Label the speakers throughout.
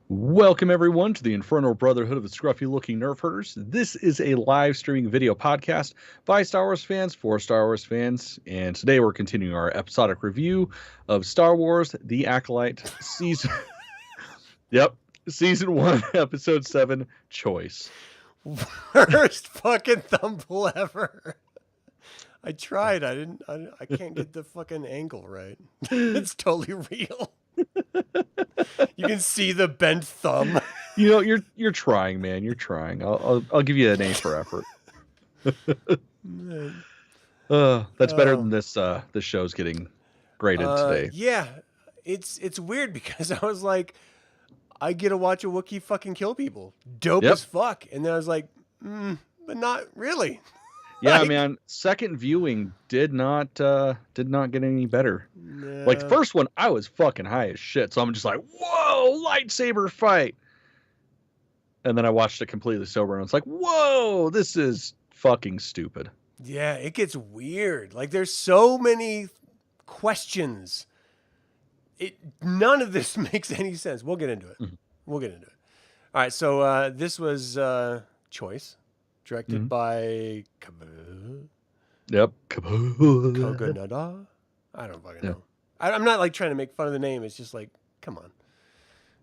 Speaker 1: Welcome, everyone, to the Infernal Brotherhood of the Scruffy Looking Nerf Herders. This is a live streaming video podcast by Star Wars fans for Star Wars fans. And today we're continuing our episodic review of Star Wars The Acolyte season. Season 1, Episode 7 Choice.
Speaker 2: Worst fucking thumble ever. I tried. I can't get the fucking angle right. It's totally real. You can see the bent thumb.
Speaker 1: You know, you're trying, man. You're trying. I'll give you an A for effort. That's better than this show's getting graded today.
Speaker 2: Yeah, it's weird because I was like, I get to watch a Wookiee fucking kill people, dope as fuck, and then I was like, but not really.
Speaker 1: Yeah, man. Second viewing did not get any better.
Speaker 2: No.
Speaker 1: Like the first one, I was fucking high as shit, so I'm just like, whoa, lightsaber fight. And then I watched it completely sober, and it's like, whoa, this is fucking stupid.
Speaker 2: Yeah, it gets weird. Like there's so many questions. None of this makes any sense. We'll get into it.
Speaker 1: Mm-hmm.
Speaker 2: We'll get into it. All right, so this was Choice. Directed by Kogonada. I don't fucking know. I'm not like trying to make fun of the name. It's just like, come on.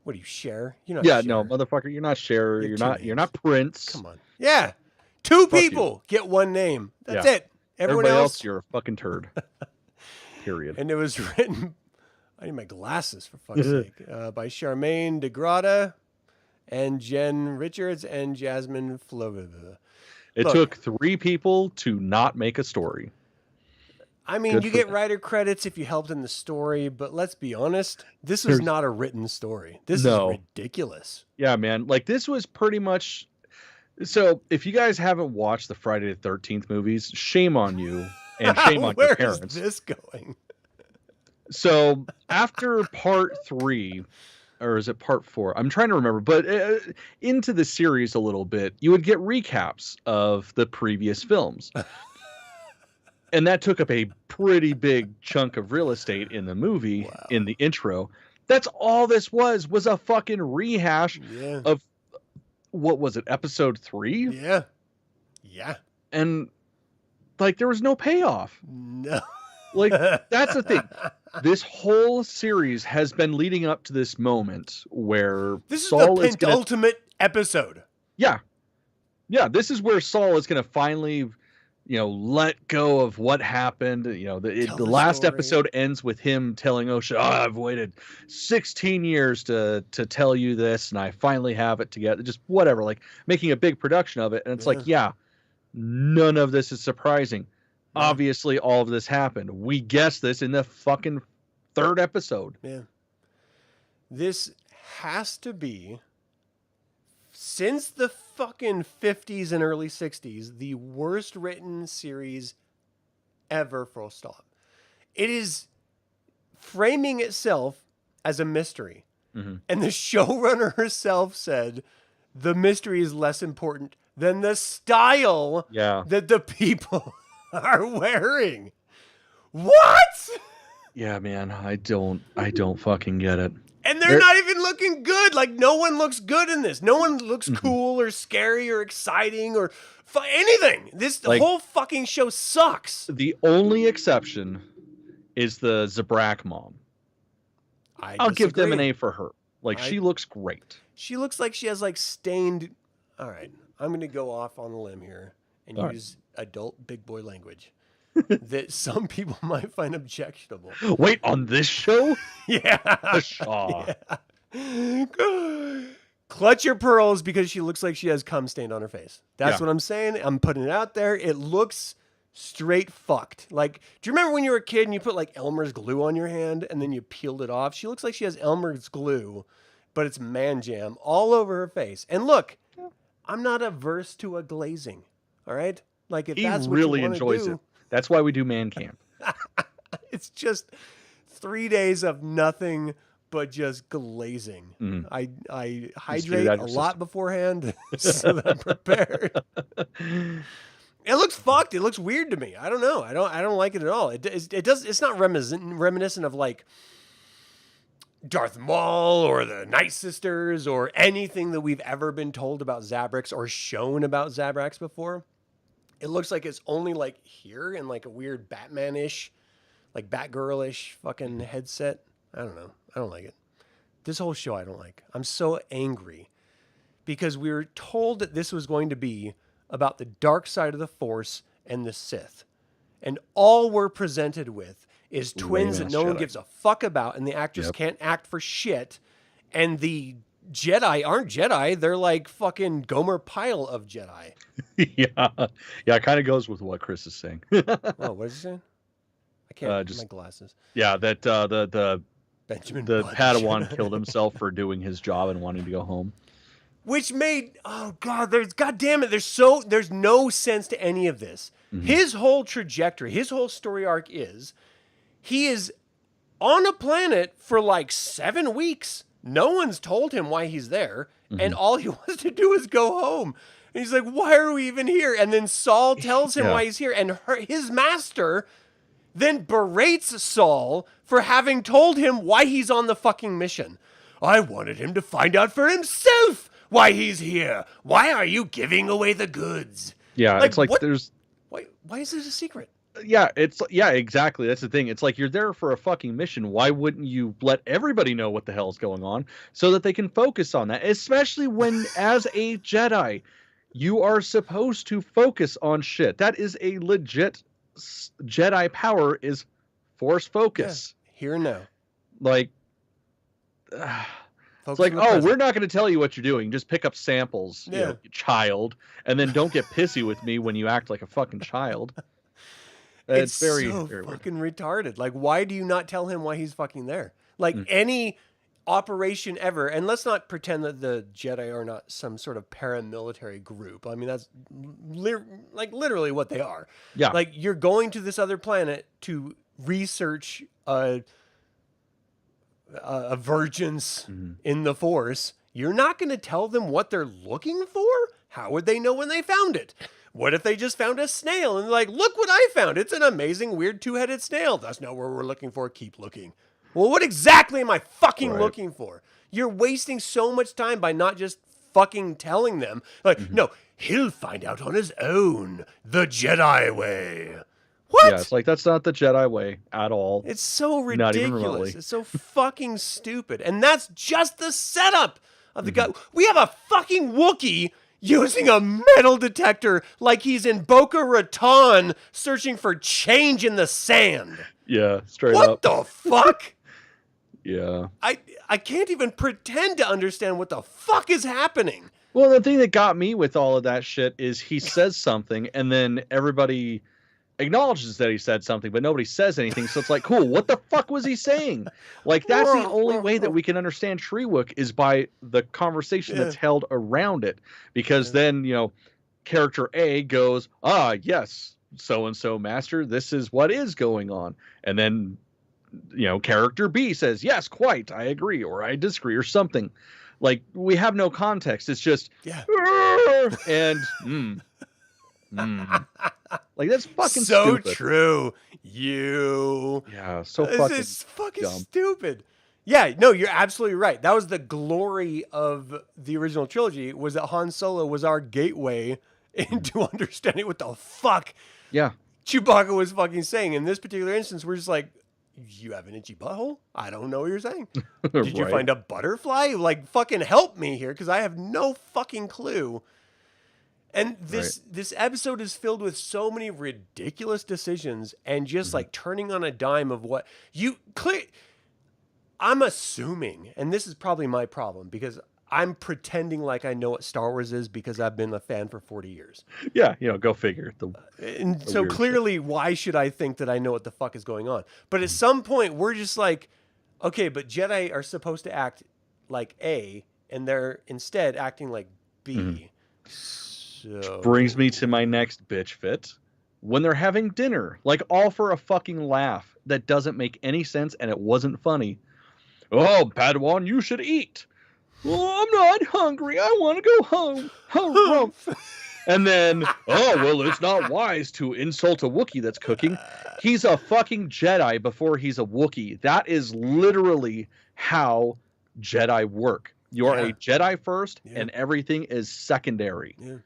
Speaker 2: What do you share? You're not.
Speaker 1: Yeah,
Speaker 2: Cher.
Speaker 1: no, motherfucker. You're not Cher. You're not Prince.
Speaker 2: Come on. Yeah, two people get one name. That's it. Everybody else,
Speaker 1: you're a fucking turd. Period.
Speaker 2: And it was written. I need my glasses for fuck's sake. By Charmaine DeGrada and Jen Richards and Jasmine Florida.
Speaker 1: It took 3 people to not make a story.
Speaker 2: I mean, you get writer credits if you helped in the story, but let's be honest, this was not a written story. This is ridiculous.
Speaker 1: Yeah, man. Like, this was pretty much... So, if you guys haven't watched the Friday the 13th movies, shame on you, and shame on your parents.
Speaker 2: Where is this going?
Speaker 1: So, after part 3... or is it part 4? I'm trying to remember, but into the series a little bit, you would get recaps of the previous films. And that took up a pretty big chunk of real estate in the movie, in the intro. That's all this was a fucking rehash of, what was it, episode 3?
Speaker 2: Yeah. Yeah.
Speaker 1: And, like, there was no payoff.
Speaker 2: No.
Speaker 1: Like, that's the thing. This whole series has been leading up to this moment where
Speaker 2: this
Speaker 1: Saul
Speaker 2: is the penultimate episode.
Speaker 1: Yeah. Yeah, this is where Saul is going to finally, let go of what happened. The last episode ends with him telling Osha, I've waited 16 years to tell you this, and I finally have it together. Just whatever, like making a big production of it. And it's like, none of this is surprising. Obviously, all of this happened. We guessed this in the fucking 3rd episode.
Speaker 2: Yeah. This has to be, since the fucking 50s and early 60s, the worst written series ever, full stop. It is framing itself as a mystery. Mm-hmm. And the showrunner herself said, the mystery is less important than the style that the people... are wearing. What?
Speaker 1: Yeah, man, I don't fucking get it.
Speaker 2: And they're not even looking good. Like, no one looks good in this. No one looks cool or scary or exciting or anything. The whole fucking show sucks.
Speaker 1: The only exception is the Zabrak mom. I'll give them an A for her. Like, she looks great.
Speaker 2: She looks like she has, like, stained... All right, I'm going to go off on a limb here and use adult big boy language that some people might find objectionable.
Speaker 1: Wait, on this show?
Speaker 2: Yeah. Clutch your pearls because she looks like she has cum stained on her face. That's what I'm saying. I'm putting it out there. It looks straight fucked. Like, do you remember when you were a kid and you put like Elmer's glue on your hand and then you peeled it off? She looks like she has Elmer's glue, but it's man jam all over her face. And look, I'm not averse to a glazing. All right? Like, if that's what
Speaker 1: really
Speaker 2: you
Speaker 1: enjoys
Speaker 2: do,
Speaker 1: it. That's why we do man camp.
Speaker 2: It's just 3 days of nothing but just glazing. Mm. I hydrate a lot beforehand so that I'm prepared. It looks fucked. It looks weird to me. I don't know. I don't like it at all. It's not reminiscent of like Darth Maul or the Night Sisters or anything that we've ever been told about Zabrix or shown about Zabrix before. It looks like it's only like here in like a weird Batman-ish, like Batgirl-ish fucking headset. I don't know. I don't like it. This whole show I don't like. I'm so angry because we were told that this was going to be about the dark side of the Force and the Sith. And all we're presented with is twins that no one gives a fuck about, and the actors can't act for shit. And the Jedi aren't Jedi. They're like fucking Gomer Pyle of Jedi.
Speaker 1: Yeah, it kind of goes with what Chris is saying.
Speaker 2: Oh, what is he saying? I can't get my glasses.
Speaker 1: Yeah, that the
Speaker 2: Benjamin
Speaker 1: Padawan killed himself for doing his job and wanting to go home.
Speaker 2: Which made, oh God, God damn it, there's no sense to any of this. Mm-hmm. His whole trajectory, his whole story arc is, he is on a planet for like 7 weeks. No one's told him why he's there. Mm-hmm. And all he wants to do is go home. And he's like, why are we even here? And then Saul tells him why he's here. And his master then berates Saul for having told him why he's on the fucking mission. I wanted him to find out for himself why he's here. Why are you giving away the goods?
Speaker 1: Yeah, like, it's like there's...
Speaker 2: Why is it a secret?
Speaker 1: Yeah, exactly. That's the thing. It's like you're there for a fucking mission. Why wouldn't you let everybody know what the hell's going on so that they can focus on that? Especially when, as a Jedi, you are supposed to focus on shit. That is a legit Jedi power, is Force focus.
Speaker 2: Yeah, here and now.
Speaker 1: Like, it's like, we're not going to tell you what you're doing. Just pick up samples, you know, child, and then don't get pissy with me when you act like a fucking child. It's very,
Speaker 2: so
Speaker 1: very
Speaker 2: fucking retarded. Like, why do you not tell him why he's fucking there? Like, any operation ever, and let's not pretend that the Jedi are not some sort of paramilitary group. I mean, that's literally what they are.
Speaker 1: Yeah.
Speaker 2: Like, you're going to this other planet to research a virgins in the Force. You're not going to tell them what they're looking for? How would they know when they found it? What if they just found a snail and like, look what I found. It's an amazing, weird, 2-headed snail. That's not what we're looking for. Keep looking. Well, what exactly am I fucking looking for? You're wasting so much time by not just fucking telling them. Like, no, he'll find out on his own. The Jedi way. What?
Speaker 1: Yeah, it's like, that's not the Jedi way at all.
Speaker 2: It's so ridiculous. It's so fucking stupid. And that's just the setup of the guy. We have a fucking Wookiee using a metal detector like he's in Boca Raton searching for change in the sand.
Speaker 1: Yeah, straight
Speaker 2: up.
Speaker 1: What
Speaker 2: the fuck?
Speaker 1: Yeah.
Speaker 2: I can't even pretend to understand what the fuck is happening.
Speaker 1: Well, the thing that got me with all of that shit is he says something and then everybody acknowledges that he said something, but nobody says anything. So it's like, cool, what the fuck was he saying? Like, that's the only way that we can understand Treewook is by the conversation that's held around it. Because then, you know, character A goes, yes, so-and-so master, this is what is going on. And then, you know, character B says, yes, quite, I agree, or I disagree, or something. Like, we have no context. It's just, and, like, that's fucking
Speaker 2: so
Speaker 1: stupid.
Speaker 2: True.
Speaker 1: So fucking
Speaker 2: this is fucking
Speaker 1: dumb.
Speaker 2: Stupid. Yeah, no, you're absolutely right. That was the glory of the original trilogy, was that Han Solo was our gateway into understanding what the fuck Chewbacca was fucking saying. In this particular instance, we're just like, you have an itchy butthole? I don't know what you're saying. Did you find a butterfly? Like, fucking help me here, because I have no fucking clue. And this episode is filled with so many ridiculous decisions and just like turning on a dime of what you I'm assuming, and this is probably my problem because I'm pretending like I know what Star Wars is because I've been a fan for 40 years.
Speaker 1: Yeah, you know, go figure.
Speaker 2: And so clearly, why should I think that I know what the fuck is going on? But at some point, we're just like, okay, but Jedi are supposed to act like A, and they're instead acting like B.
Speaker 1: Which brings me to my next bitch fit. When they're having dinner, like all for a fucking laugh that doesn't make any sense and it wasn't funny. Oh, Padawan, you should eat. Oh, I'm not hungry. I want to go home. And then, well, it's not wise to insult a Wookiee that's cooking. He's a fucking Jedi before he's a Wookiee. That is literally how Jedi work. You're a Jedi first, and everything is secondary.
Speaker 2: Yeah.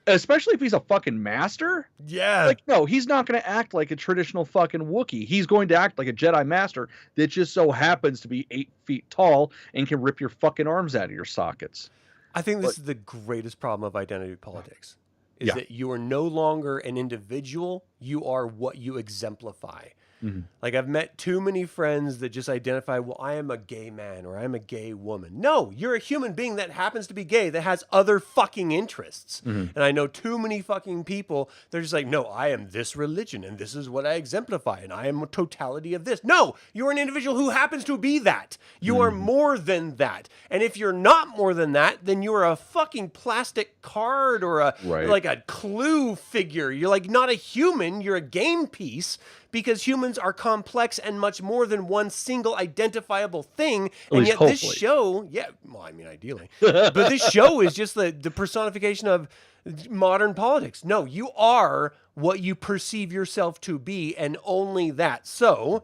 Speaker 1: Especially if he's a fucking master.
Speaker 2: Yeah.
Speaker 1: Like, no, he's not going to act like a traditional fucking Wookiee. He's going to act like a Jedi Master that just so happens to be 8 feet tall and can rip your fucking arms out of your sockets.
Speaker 2: I think this is the greatest problem of identity politics, is that you are no longer an individual. You are what you exemplify. Mm-hmm. Like, I've met too many friends that just identify, well, I am a gay man or I'm a gay woman. No, you're a human being that happens to be gay that has other fucking interests. Mm-hmm. And I know too many fucking people, they're just like, no, I am this religion and this is what I exemplify and I am a totality of this. No, you're an individual who happens to be that. You are more than that. And if you're not more than that, then you're a fucking plastic card or a like a clue figure. You're like not a human, you're a game piece. Because humans are complex and much more than one single identifiable thing. And yet this show, well, I mean, ideally. But this show is just the personification of modern politics. No, you are what you perceive yourself to be and only that. So,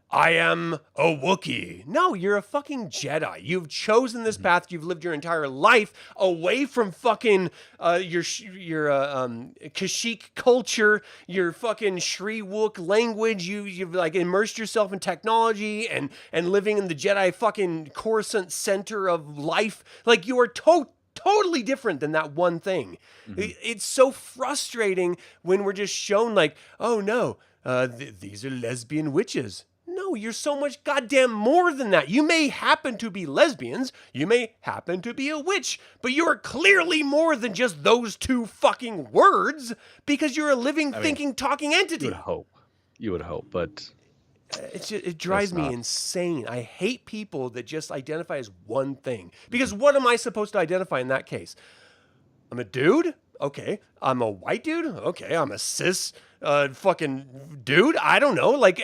Speaker 2: I am a Wookiee. No, you're a fucking Jedi. You've chosen this path. You've lived your entire life away from fucking your Kashyyyk culture, your fucking Shri Wook language. You've like immersed yourself in technology and living in the Jedi fucking Coruscant center of life. Like, you are totally different than that one thing. Mm-hmm. It's so frustrating when we're just shown like, oh no, these are lesbian witches. No, you're so much goddamn more than that. You may happen to be lesbians. You may happen to be a witch. But you are clearly more than just those two fucking words because you're a living, thinking, talking entity.
Speaker 1: You would hope, but...
Speaker 2: It drives me insane. I hate people that just identify as one thing. Because what am I supposed to identify in that case? I'm a dude? Okay. I'm a white dude? Okay. I'm a cis fucking dude? I don't know. Like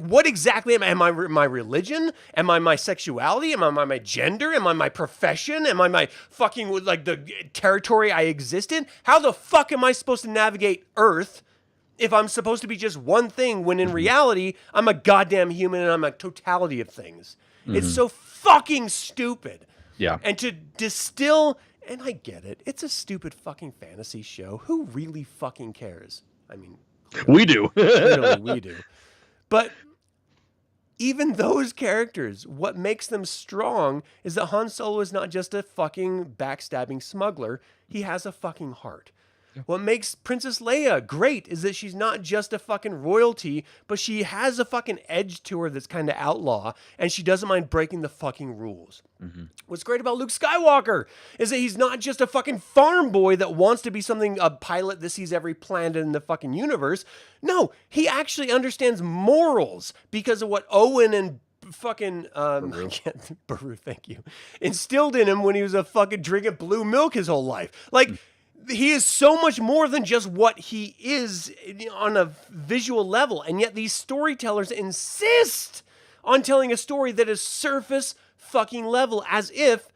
Speaker 2: what exactly am I? Am I my religion? Am I my sexuality? Am I my gender? Am I my profession? Am I my fucking, like, the territory I exist in? How the fuck am I supposed to navigate Earth if I'm supposed to be just one thing when in reality, I'm a goddamn human and I'm a totality of things? Mm-hmm. It's so fucking stupid.
Speaker 1: Yeah.
Speaker 2: And to distill, and I get it, it's a stupid fucking fantasy show. Who really fucking cares? I mean,
Speaker 1: we do.
Speaker 2: Clearly we do. But even those characters, what makes them strong is that Han Solo is not just a fucking backstabbing smuggler. He has a fucking heart. Yeah. What makes Princess Leia great is that she's not just a fucking royalty, but she has a fucking edge to her that's kind of outlaw, and she doesn't mind breaking the fucking rules. Mm-hmm. What's great about Luke Skywalker is that he's not just a fucking farm boy that wants to be something, a pilot that sees every planet in the fucking universe. No, he actually understands morals because of what Owen and fucking Baru, thank you, instilled in him when he was a fucking drinking blue milk his whole life. Like, he is so much more than just what he is on a visual level. And yet these storytellers insist on telling a story that is surface fucking level, as if,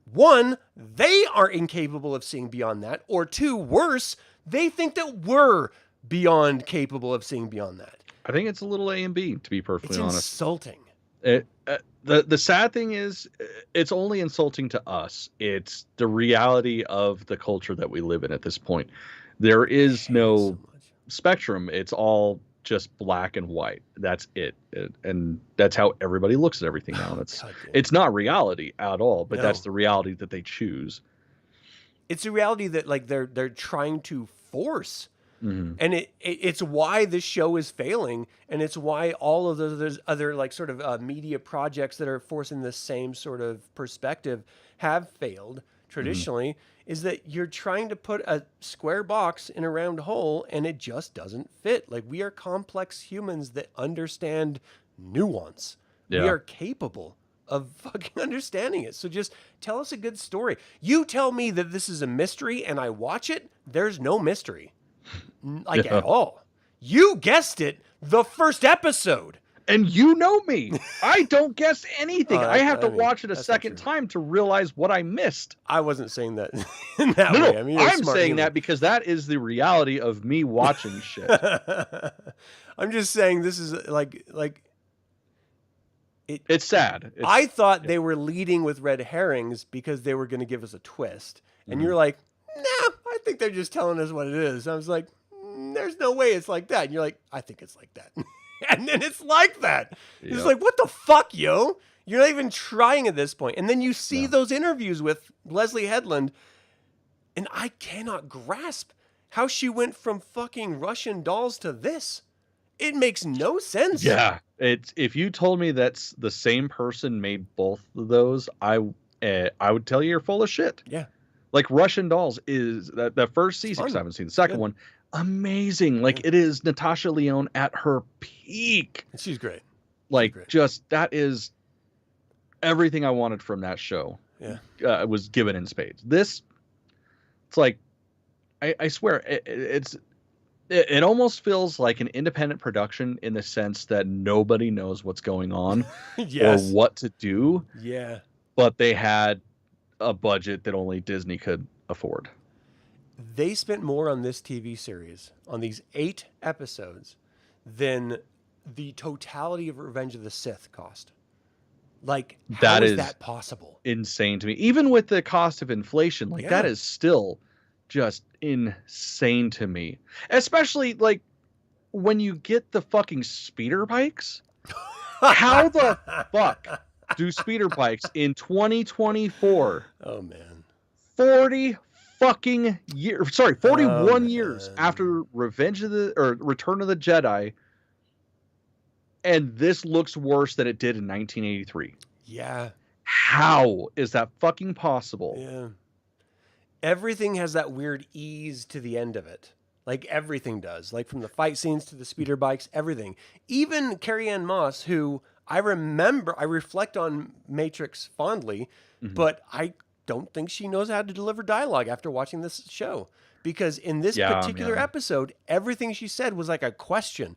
Speaker 2: one, they are incapable of seeing beyond that, or two, worse, they think that we're beyond capable of seeing beyond that.
Speaker 1: I think it's a little A and B, to be perfectly honest.
Speaker 2: It's insulting.
Speaker 1: The sad thing is, it's only insulting to us. It's the reality of the culture that we live in at this point. There is no spectrum. It's all just black and white. That's it. And that's how everybody looks at everything now. It's not reality at all, but that's the reality that they choose.
Speaker 2: It's a reality that, like, they're trying to force. Mm-hmm. And it's why this show is failing, and it's why all of those other like sort of media projects that are forcing the same sort of perspective have failed traditionally. Is that you're trying to put a square box in a round hole, and it just doesn't fit. Like, we are complex humans that understand nuance. Yeah. We are capable of fucking understanding it. So just tell us a good story. You tell me that this is a mystery, and I watch it. There's no mystery. Like, at all. You guessed it the first episode.
Speaker 1: And you know me. I don't guess anything. I have to watch it a second time to realize what I missed.
Speaker 2: I wasn't saying that in that way. I mean,
Speaker 1: I'm saying that because that is the reality of me watching shit.
Speaker 2: I'm just saying this is like
Speaker 1: It's sad.
Speaker 2: I thought they were leading with red herrings because they were going to give us a twist. And you're like, nah, I think they're just telling us what it is. I was like, there's no way it's like that. And you're like, I think it's like that. And then it's like that. Yep. It's like, what the fuck, yo? You're not even trying at this point. And then you see those interviews with Leslie Headland, and I cannot grasp how she went from fucking Russian dolls to this. It makes no sense.
Speaker 1: Yeah. If you told me that's the same person made both of those, I would tell you you're full of shit.
Speaker 2: Yeah.
Speaker 1: Like Russian Dolls is that first season, because I haven't seen the second one. Amazing. Like it is Natasha Lyonne at her peak.
Speaker 2: She's great.
Speaker 1: Like just that is everything I wanted from that show.
Speaker 2: Yeah.
Speaker 1: Was given in spades. This, it's like, I swear it almost feels like an independent production in the sense that nobody knows what's going on or what to do.
Speaker 2: Yeah.
Speaker 1: But they had a budget that only Disney could afford.
Speaker 2: They spent more on this TV series, on these 8 episodes, than the totality of Revenge of the Sith cost. Like, how is that possible?
Speaker 1: Insane to me. Even with the cost of inflation, like that is still just insane to me. Especially like when you get the fucking speeder bikes. How the fuck do speeder bikes in 2024?
Speaker 2: Oh man.
Speaker 1: 41 years after Return of the Jedi, and this looks worse than it did in 1983.
Speaker 2: Yeah.
Speaker 1: How is that fucking possible?
Speaker 2: Yeah. Everything has that weird ease to the end of it. Like everything does. Like from the fight scenes to the speeder bikes, everything. Even Carrie-Anne Moss, who I reflect on Matrix fondly, but I don't think she knows how to deliver dialogue after watching this show. Because in this particular episode, everything she said was like a question.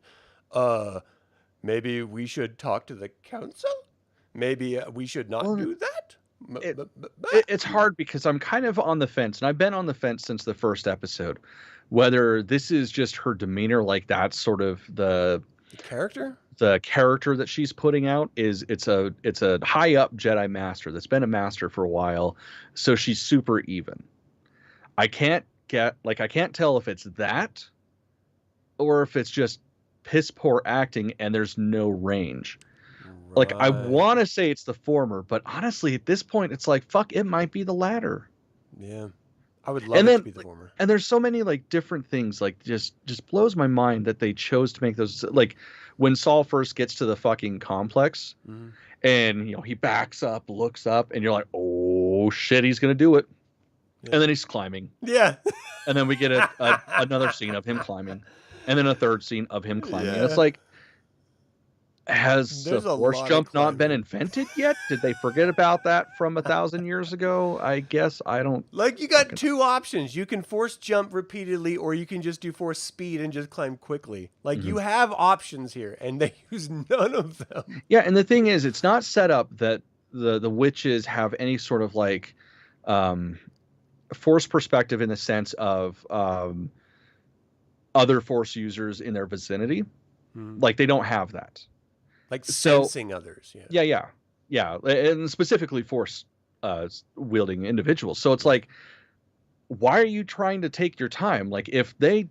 Speaker 2: Maybe we should talk to the council? Maybe we should not do that?
Speaker 1: It's hard because I'm kind of on the fence, and I've been on the fence since the first episode, whether this is just her demeanor, like that's sort of the
Speaker 2: character
Speaker 1: that she's putting out. It's a high up Jedi Master that's been a master for a while, so she's super even. I can't tell if it's that or if it's just piss poor acting and there's no range. Like, I want to say it's the former, but honestly, at this point, it's like, fuck, it might be the latter.
Speaker 2: Yeah. I would love it to be the former.
Speaker 1: And there's so many, like, different things, like, just blows my mind that they chose to make those, like, when Saul first gets to the fucking complex, and, you know, he backs up, looks up, and you're like, oh, shit, he's going to do it. Yeah. And then he's climbing.
Speaker 2: Yeah.
Speaker 1: And then we get another scene of him climbing. And then a third scene of him climbing. And it's like, has the force jump not been invented yet? Did they forget about that from 1,000 years ago? I guess I don't.
Speaker 2: Like, you got two options. You can force jump repeatedly, or you can just do force speed and just climb quickly. Like, you have options here, and they use none of them.
Speaker 1: Yeah, and the thing is, it's not set up that the witches have any sort of, like, force perspective in the sense of other force users in their vicinity. Like, they don't have that.
Speaker 2: Like sensing others.
Speaker 1: Yeah. And specifically force wielding individuals. So it's like, why are you trying to take your time? Like, if they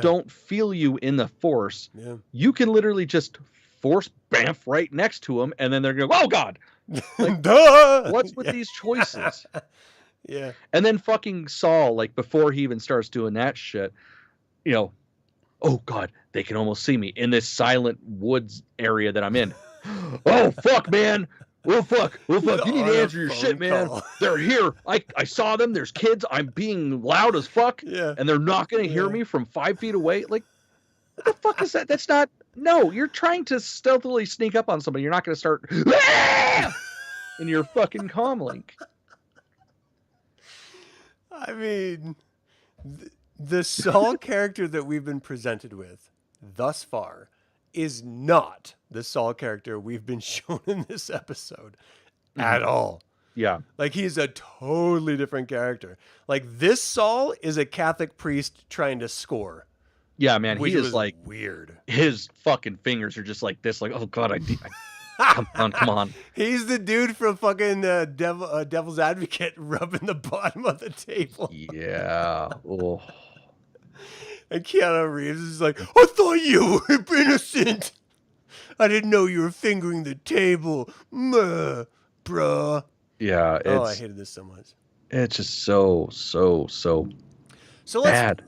Speaker 1: don't feel you in the force, you can literally just force bamf right next to them, and then they're going, oh God. Like,
Speaker 2: duh!
Speaker 1: What's with these choices?
Speaker 2: Yeah.
Speaker 1: And then fucking Saul, like, before he even starts doing that shit, you know, oh God, they can almost see me in this silent woods area that I'm in. Oh fuck, man. Well fuck. You need to answer your shit, man. They're here. I saw them. There's kids. I'm being loud as fuck.
Speaker 2: Yeah.
Speaker 1: And they're not going to hear me from 5 feet away. Like, what the fuck is that? That's not. No, you're trying to stealthily sneak up on somebody. You're not going to start in your fucking comm link.
Speaker 2: I mean, the Saul character that we've been presented with thus far is not the Saul character we've been shown in this episode at all.
Speaker 1: Yeah.
Speaker 2: Like, he's a totally different character. Like, this Saul is a Catholic priest trying to score.
Speaker 1: Yeah, man. He is like
Speaker 2: weird.
Speaker 1: His fucking fingers are just like this. Like, oh God, Come on, come on.
Speaker 2: He's the dude from fucking Devil's Advocate rubbing the bottom of the table.
Speaker 1: Yeah. Oh.
Speaker 2: And Keanu Reeves is like, I thought you were innocent. I didn't know you were fingering the table. Bruh.
Speaker 1: Yeah.
Speaker 2: I hated this so much.
Speaker 1: It's just so bad.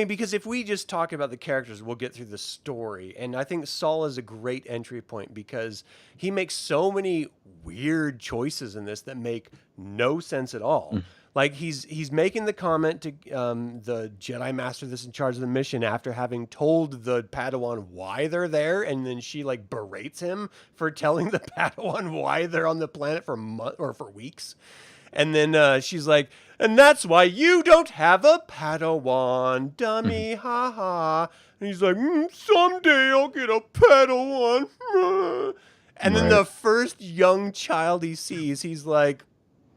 Speaker 2: Because if we just talk about the characters, we'll get through the story. And I think Saul is a great entry point because he makes so many weird choices in this that make no sense at all. Like he's making the comment to the Jedi Master that's in charge of the mission after having told the Padawan why they're there, and then she like berates him for telling the Padawan why they're on the planet for weeks. And then she's like, and that's why you don't have a Padawan, dummy, ha ha. And he's like, someday I'll get a Padawan. And then the first young child he sees, he's like,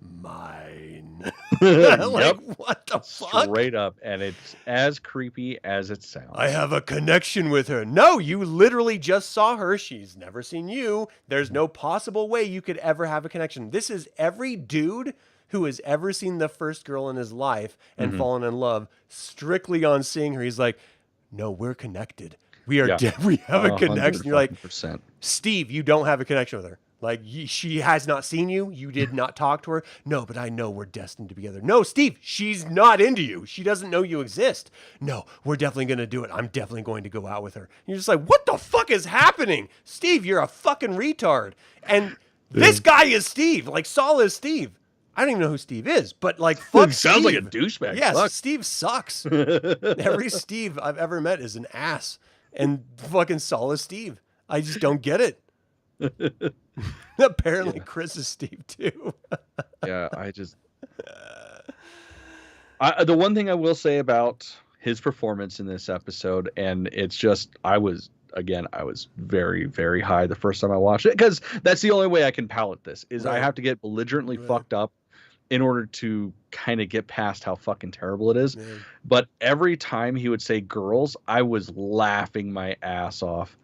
Speaker 2: mine. Like, what the fuck?
Speaker 1: Straight up, and it's as creepy as it sounds.
Speaker 2: I have a connection with her. No, you literally just saw her. She's never seen you. There's no possible way you could ever have a connection. This is every dude who has ever seen the first girl in his life and fallen in love strictly on seeing her. He's like, no, we're connected. We are we have a connection. You're like, Steve, you don't have a connection with her. Like, she has not seen you. You did not talk to her. No, but I know we're destined to be together. No, Steve, she's not into you. She doesn't know you exist. No, we're definitely going to do it. I'm definitely going to go out with her. And you're just like, what the fuck is happening? Steve, you're a fucking retard. And this guy is Steve. Like, Saul is Steve. I don't even know who Steve is, but like, fuck Steve.
Speaker 1: Sounds like a douchebag.
Speaker 2: Yes,
Speaker 1: fuck.
Speaker 2: Steve sucks. Every Steve I've ever met is an ass. And fucking Saul is Steve. I just don't get it. Apparently Chris is Steve too.
Speaker 1: The one thing I will say about his performance in this episode, and it's just, I was very, very high the first time I watched it, because that's the only way I can palate this, is I have to get belligerently fucked up in order to kind of get past how fucking terrible it is. Man. But every time he would say girls, I was laughing my ass off.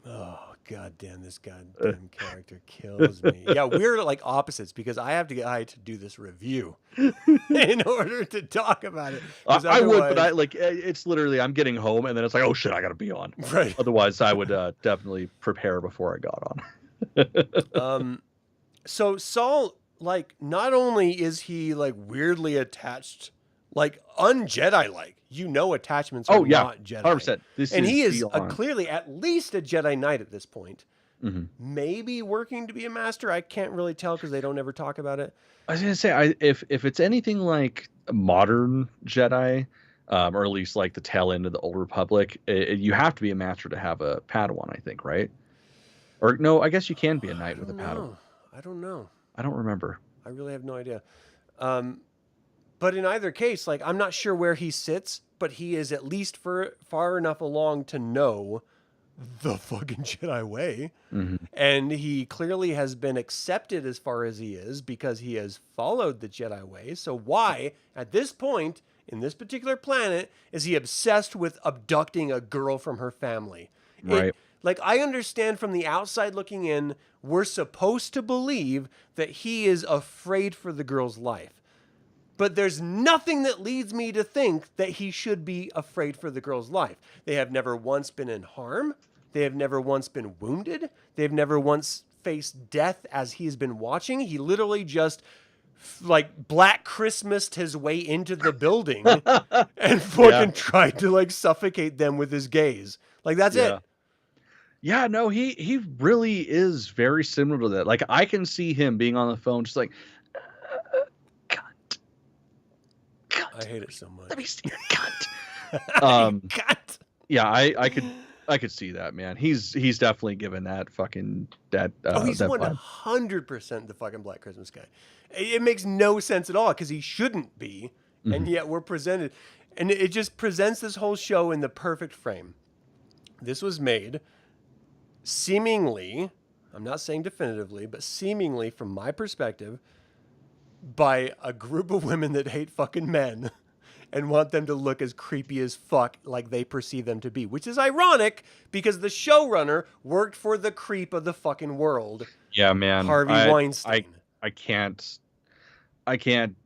Speaker 2: Oh, God damn, this goddamn character kills me. Yeah, we're like opposites because I have to get high to do this review in order to talk about it.
Speaker 1: I would, but it's literally, I'm getting home and then it's like, oh shit, I gotta be on.
Speaker 2: Right.
Speaker 1: Otherwise, I would definitely prepare before I got
Speaker 2: on. So Saul, like, not only is he like weirdly attached, like un-Jedi-like. Attachments are not Jedi.
Speaker 1: 100%.
Speaker 2: And he is clearly at least a Jedi Knight at this point. Maybe working to be a master. I can't really tell because they don't ever talk about it.
Speaker 1: I was going to say, if it's anything like a modern Jedi, or at least like the tail end of the Old Republic, you have to be a master to have a Padawan, I think, right? Or no, I guess you can be a knight with a Padawan.
Speaker 2: I don't know.
Speaker 1: I don't remember.
Speaker 2: I really have no idea. But in either case, like, I'm not sure where he sits, but he is at least far enough along to know the fucking Jedi way. And he clearly has been accepted as far as he is because he has followed the Jedi way. So why, at this point, in this particular planet, is he obsessed with abducting a girl from her family?
Speaker 1: Right.
Speaker 2: Like, I understand from the outside looking in, we're supposed to believe that he is afraid for the girl's life. But there's nothing that leads me to think that he should be afraid for the girl's life. They have never once been in harm. They have never once been wounded. They've never once faced death as he's been watching. He literally just like Black Christmased his way into the building and fucking tried to like suffocate them with his gaze. Like, that's it.
Speaker 1: Yeah, no, he really is very similar to that. Like, I can see him being on the phone just like,
Speaker 2: I hate it so much.
Speaker 1: Let me see your cunt.
Speaker 2: Cunt.
Speaker 1: Yeah, I could see that, man. He's definitely given that fucking that.
Speaker 2: He's 100% the fucking Black Christmas guy. It makes no sense at all because he shouldn't be, and yet we're presented, and it just presents this whole show in the perfect frame. This was made seemingly, I'm not saying definitively, but seemingly from my perspective, by a group of women that hate fucking men and want them to look as creepy as fuck like they perceive them to be, which is ironic because the showrunner worked for the creep of the fucking world.
Speaker 1: Yeah, man.
Speaker 2: Harvey Weinstein.
Speaker 1: I can't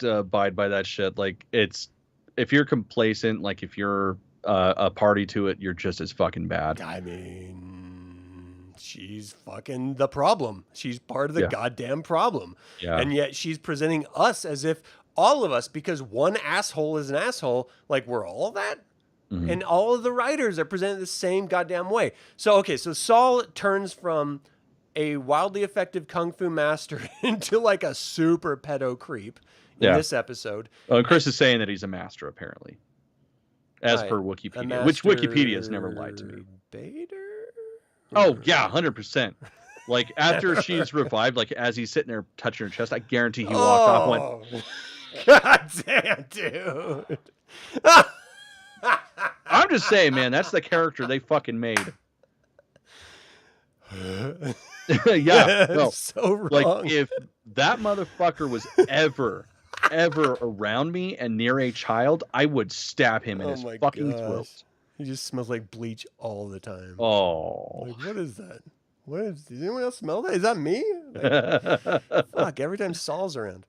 Speaker 1: abide by that shit. Like, it's, if you're complacent, like if you're a party to it, you're just as fucking bad.
Speaker 2: I mean, she's fucking the problem. She's part of the goddamn problem.
Speaker 1: Yeah.
Speaker 2: And yet she's presenting us as if all of us, because one asshole is an asshole, like we're all that. Mm-hmm. And all of the writers are presented the same goddamn way. So, okay, so Saul turns from a wildly effective kung fu master into like a super pedo creep in this episode.
Speaker 1: Oh, and Chris is saying that he's a master, apparently. As per Wikipedia, which Wikipedia has never lied to me.
Speaker 2: Bader?
Speaker 1: Oh, yeah, 100%. Like, after she's revived, like, as he's sitting there touching her chest, I guarantee he walked off and went,
Speaker 2: God damn, dude.
Speaker 1: I'm just saying, man, that's the character they fucking made. Yeah. No.
Speaker 2: So wrong.
Speaker 1: Like, if that motherfucker was ever around me and near a child, I would stab him in his fucking throat.
Speaker 2: He just smells like bleach all the time.
Speaker 1: Oh.
Speaker 2: Like, what is that? Does anyone else smell that? Is that me? Like, fuck, every time Saul's around.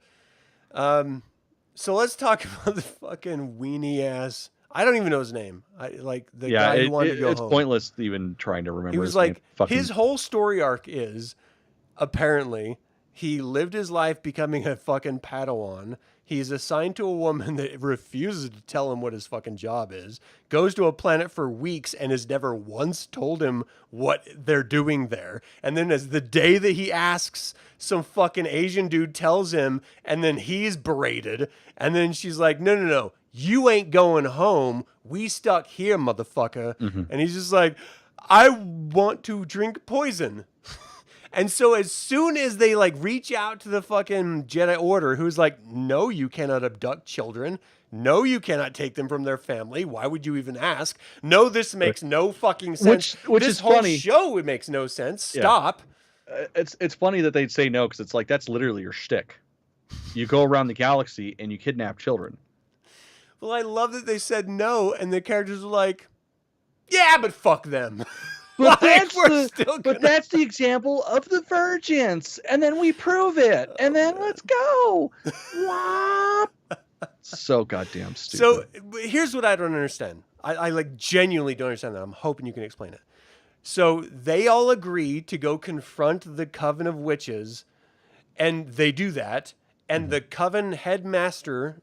Speaker 2: So let's talk about the fucking weenie ass. I don't even know his name. Guy who wanted to go home.
Speaker 1: It's pointless even trying to remember.
Speaker 2: He was like, his whole story arc is apparently he lived his life becoming a fucking Padawan. He's assigned to a woman that refuses to tell him what his fucking job is, goes to a planet for weeks and has never once told him what they're doing there. And then as the day that he asks, some fucking Asian dude tells him, and then he's berated. And then she's like, no, you ain't going home. We stuck here, motherfucker. Mm-hmm. And he's just like, I want to drink poison. And so as soon as they like reach out to the fucking Jedi Order, who's like, no, you cannot abduct children. No, you cannot take them from their family. Why would you even ask? No, this makes no fucking sense.
Speaker 1: Which
Speaker 2: this
Speaker 1: is
Speaker 2: whole
Speaker 1: funny.
Speaker 2: show, it makes no sense. Stop.
Speaker 1: It's funny that they'd say no, because it's like, that's literally your shtick. You go around the galaxy and you kidnap children.
Speaker 2: Well, I love that they said no, and the characters were like, yeah, but fuck them.
Speaker 1: But that's the example of the virgins, and then we prove it, and then let's go. So goddamn stupid.
Speaker 2: So here's what I don't understand. I like genuinely don't understand that. I'm hoping you can explain it. So they all agree to go confront the Coven of Witches, and they do that, and the Coven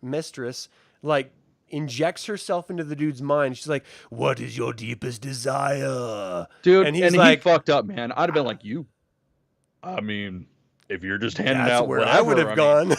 Speaker 2: mistress, like, injects herself into the dude's mind. She's like, what is your deepest desire?
Speaker 1: Dude, and he's like, he fucked up, man. I'd have been like, you. I mean, if you're just handing out
Speaker 2: where
Speaker 1: whatever,
Speaker 2: I would have gone.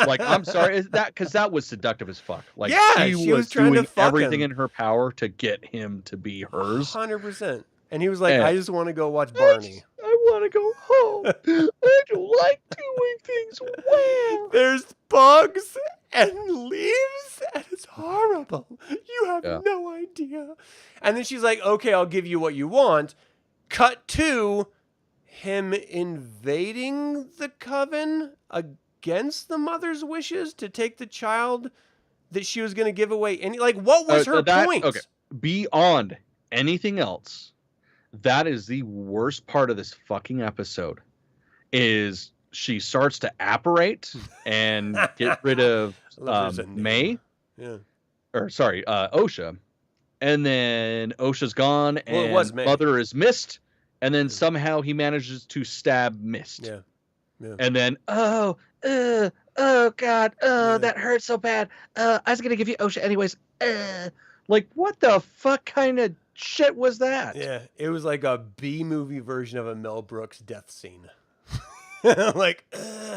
Speaker 1: Like, I'm sorry. Is that because that was seductive as fuck? Like,
Speaker 2: she was trying
Speaker 1: doing
Speaker 2: to fuck
Speaker 1: everything
Speaker 2: him
Speaker 1: in her power to get him to be hers.
Speaker 2: 100%. And he was like, I just want to go watch Barney.
Speaker 1: I want to go home. I don't like doing things well.
Speaker 2: There's bugs and leaves, and it's horrible. You have no idea. And then she's like, okay, I'll give you what you want. Cut to him invading the Coven against the mother's wishes to take the child that she was going to give away. And like, what was her point?
Speaker 1: Okay. Beyond anything else, that is the worst part of this fucking episode. Is she starts to apparate and get rid of May, Osha, and then Osha's gone, and Mother is Mist, and then somehow he manages to stab Mist.
Speaker 2: Yeah.
Speaker 1: And then oh god, that hurts so bad. I was gonna give you Osha anyways. Like, what the fuck kind of shit was that?
Speaker 2: Yeah, it was like a B-movie version of a Mel Brooks death scene. Like,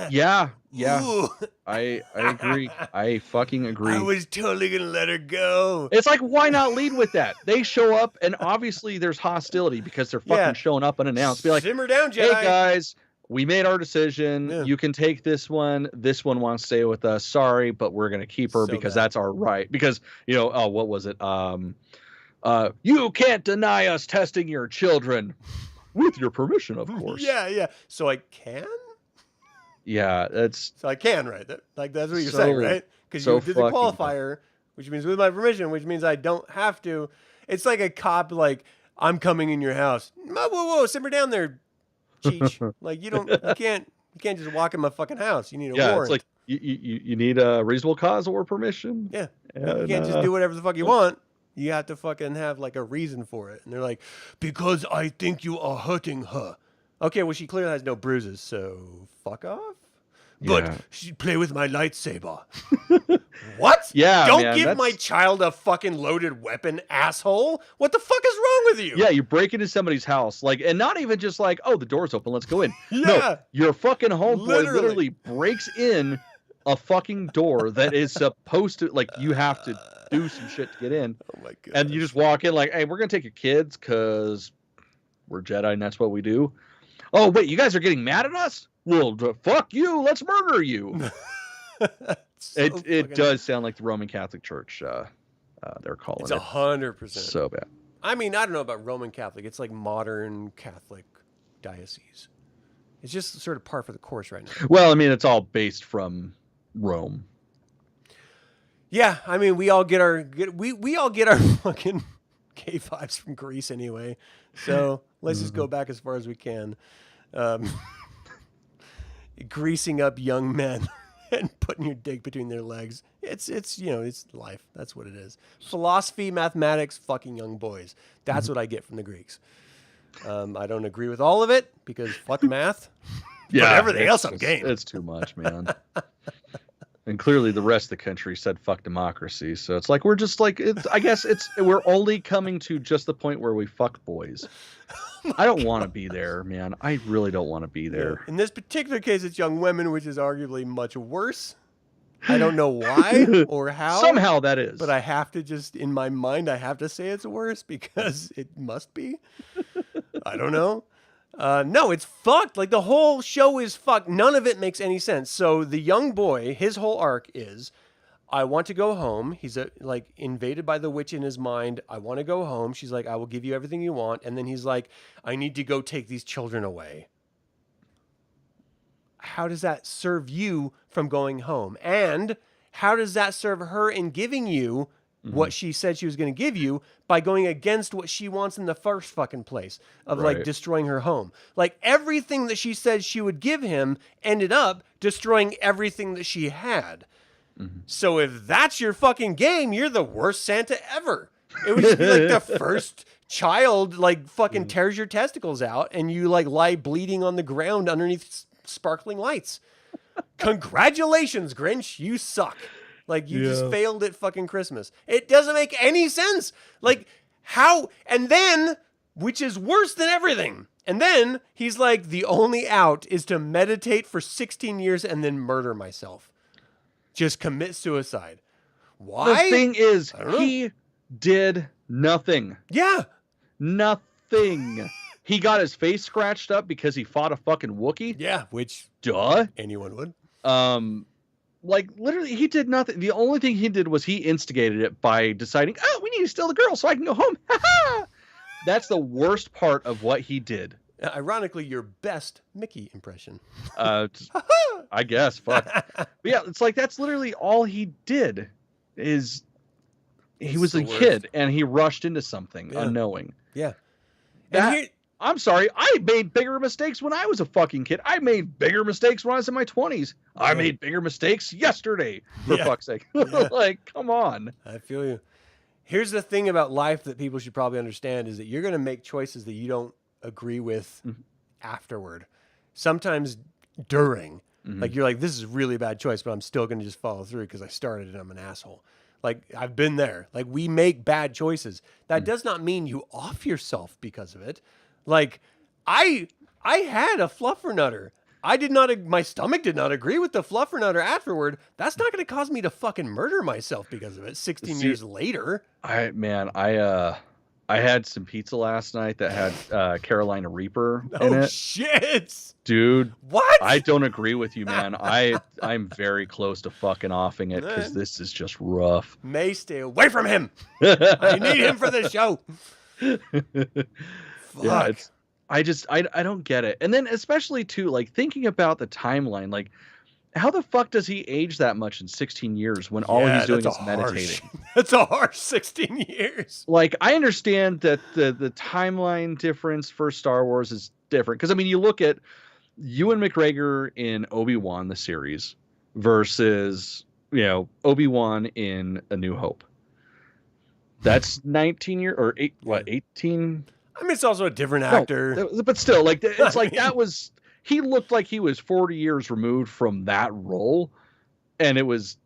Speaker 1: yeah. I agree. I fucking agree.
Speaker 2: I was totally gonna let her go.
Speaker 1: It's like, why not lead with that? They show up, and obviously there's hostility because they're fucking showing up unannounced. Be like,
Speaker 2: simmer down, Jedi.
Speaker 1: Hey guys, we made our decision. Yeah. You can take this one. This one wants to stay with us. Sorry, but we're gonna keep her because that's our right. Because what was it? You can't deny us testing your children. With your permission, of course.
Speaker 2: Yeah. So I can?
Speaker 1: Yeah, that's...
Speaker 2: So I can, right? That's what you're saying, right? Because you did the qualifier which means with my permission, which means I don't have to. It's like a cop, like, I'm coming in your house. Whoa, simmer down there, Cheech. Like, you can't just walk in my fucking house. You need a warrant.
Speaker 1: It's like you need a reasonable cause or permission.
Speaker 2: Yeah.
Speaker 1: And,
Speaker 2: you can't just do whatever the fuck you want. You have to fucking have like a reason for it. And they're like, because I think you are hurting her. Okay, well, she clearly has no bruises, so fuck off. But she play with my lightsaber. What?
Speaker 1: Yeah,
Speaker 2: Don't give my child a fucking loaded weapon, asshole. What the fuck is wrong with you?
Speaker 1: Yeah, you break into somebody's house, like, and not even just like, oh, the door's open, let's go in.
Speaker 2: Yeah.
Speaker 1: No, your fucking homeboy literally breaks in a fucking door that is supposed to, like, you have to do some shit to get in.
Speaker 2: Oh my god.
Speaker 1: And you just walk in like, hey, we're gonna take your kids because we're Jedi and that's what we do. Oh wait, you guys are getting mad at us? Well, fuck you. Let's murder you. It does sound like the Roman Catholic Church. They're calling it.
Speaker 2: It's 100%
Speaker 1: so bad.
Speaker 2: I mean, I don't know about Roman Catholic. It's like modern Catholic diocese. It's just sort of par for the course right now.
Speaker 1: Well, I mean, it's all based from Rome.
Speaker 2: Yeah, I mean, we all get our fucking gay vibes from Greece anyway. So let's just go back as far as we can. Greasing up young men and putting your dick between their legs. It's life. That's what it is. Philosophy, mathematics, fucking young boys. That's what I get from the Greeks. I don't agree with all of it because fuck math.
Speaker 1: Yeah,
Speaker 2: but everything else I'm game.
Speaker 1: It's too much, man. And clearly the rest of the country said fuck democracy. So it's like we're just like we're only coming to just the point where we fuck boys. I don't want to be there, man. I really don't want to be there.
Speaker 2: In this particular case, it's young women, which is arguably much worse. I don't know why or how.
Speaker 1: Somehow that is.
Speaker 2: But I have to just, in my mind, I have to say it's worse because it must be. I don't know. No, it's fucked. Like, the whole show is fucked. None of it makes any sense. So the young boy, his whole arc is, I want to go home. He's invaded by the witch in his mind. I want to go home. She's like, I will give you everything you want. And then he's like, I need to go take these children away. How does that serve you from going home? And how does that serve her in giving you what she said she was going to give you by going against what she wants in the first fucking place of like destroying her home? Like, everything that she said she would give him ended up destroying everything that she had. So if that's your fucking game, you're the worst Santa ever. It would just be like the first child like fucking tears your testicles out and you like lie bleeding on the ground underneath sparkling lights. Congratulations, Grinch. You suck. Like, you just failed at fucking Christmas. It doesn't make any sense. Like, how? And then, which is worse than everything. And then he's like, the only out is to meditate for 16 years and then murder myself. Just commit suicide. Why?
Speaker 1: The thing is, he did nothing.
Speaker 2: Yeah.
Speaker 1: Nothing. He got his face scratched up because he fought a fucking Wookiee.
Speaker 2: Yeah, which anyone would.
Speaker 1: Like, literally, he did nothing. The only thing he did was he instigated it by deciding, oh, we need to steal the girl so I can go home. That's the worst part of what he did.
Speaker 2: Ironically, your best Mickey impression.
Speaker 1: I guess. Fuck. But yeah, it's like that's literally all he did. Is he was a kid and he rushed into something unknowing.
Speaker 2: Yeah.
Speaker 1: I'm sorry. I made bigger mistakes when I was a fucking kid. I made bigger mistakes when I was in my 20s. I made bigger mistakes yesterday. For fuck's sake. Like, come on.
Speaker 2: I feel you. Here's the thing about life that people should probably understand is that you're going to make choices that you don't agree with afterward. Sometimes during. Like, you're like, this is a really bad choice, but I'm still going to just follow through because I started and I'm an asshole. Like, I've been there. Like, we make bad choices. That does not mean you off yourself because of it. Like, I had a fluffernutter. My stomach did not agree with the fluffernutter afterward. That's not going to cause me to fucking murder myself because of it 16 years later.
Speaker 1: I had some pizza last night that had Carolina Reaper in it. Oh,
Speaker 2: shit.
Speaker 1: Dude.
Speaker 2: What?
Speaker 1: I don't agree with you, man. I'm very close to fucking offing it because this is just rough.
Speaker 2: May, stay away from him. I need him for the show. Fuck.
Speaker 1: Yeah, I don't get it. And then especially too, like, thinking about the timeline, like, how the fuck does he age that much in 16 years when all he's doing is meditating?
Speaker 2: That's a harsh 16 years.
Speaker 1: Like, I understand that the timeline difference for Star Wars is different. Because, I mean, you look at Ewan McGregor in Obi-Wan, the series, versus, Obi-Wan in A New Hope. That's 19 years, or 18?
Speaker 2: I mean, it's also a different actor.
Speaker 1: No, but still, like, it's like that was... He looked like he was 40 years removed from that role, and it was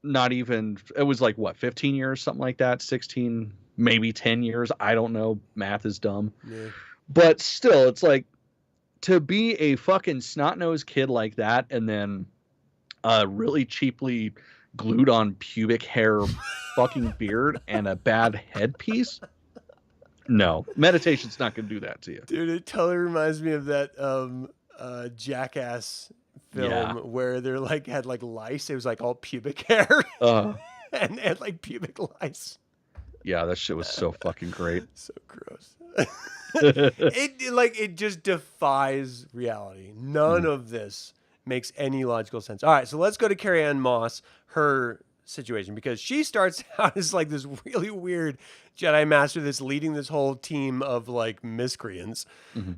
Speaker 1: not even, it was like, 15 years, something like that, 16, maybe 10 years, I don't know, math is dumb.
Speaker 2: Yeah.
Speaker 1: But still, it's like, to be a fucking snot-nosed kid like that, and then really cheaply glued on pubic hair fucking beard and a bad headpiece, no, meditation's not going to do that to you. Dude,
Speaker 2: it totally reminds me of that Jackass film where they're like had like lice. It was like all pubic hair and like pubic lice.
Speaker 1: Yeah, that shit was so fucking great.
Speaker 2: So gross. it just defies reality. None of this makes any logical sense. All right, so let's go to Carrie Ann Moss, her situation, because she starts out as like this really weird Jedi Master that's leading this whole team of like miscreants.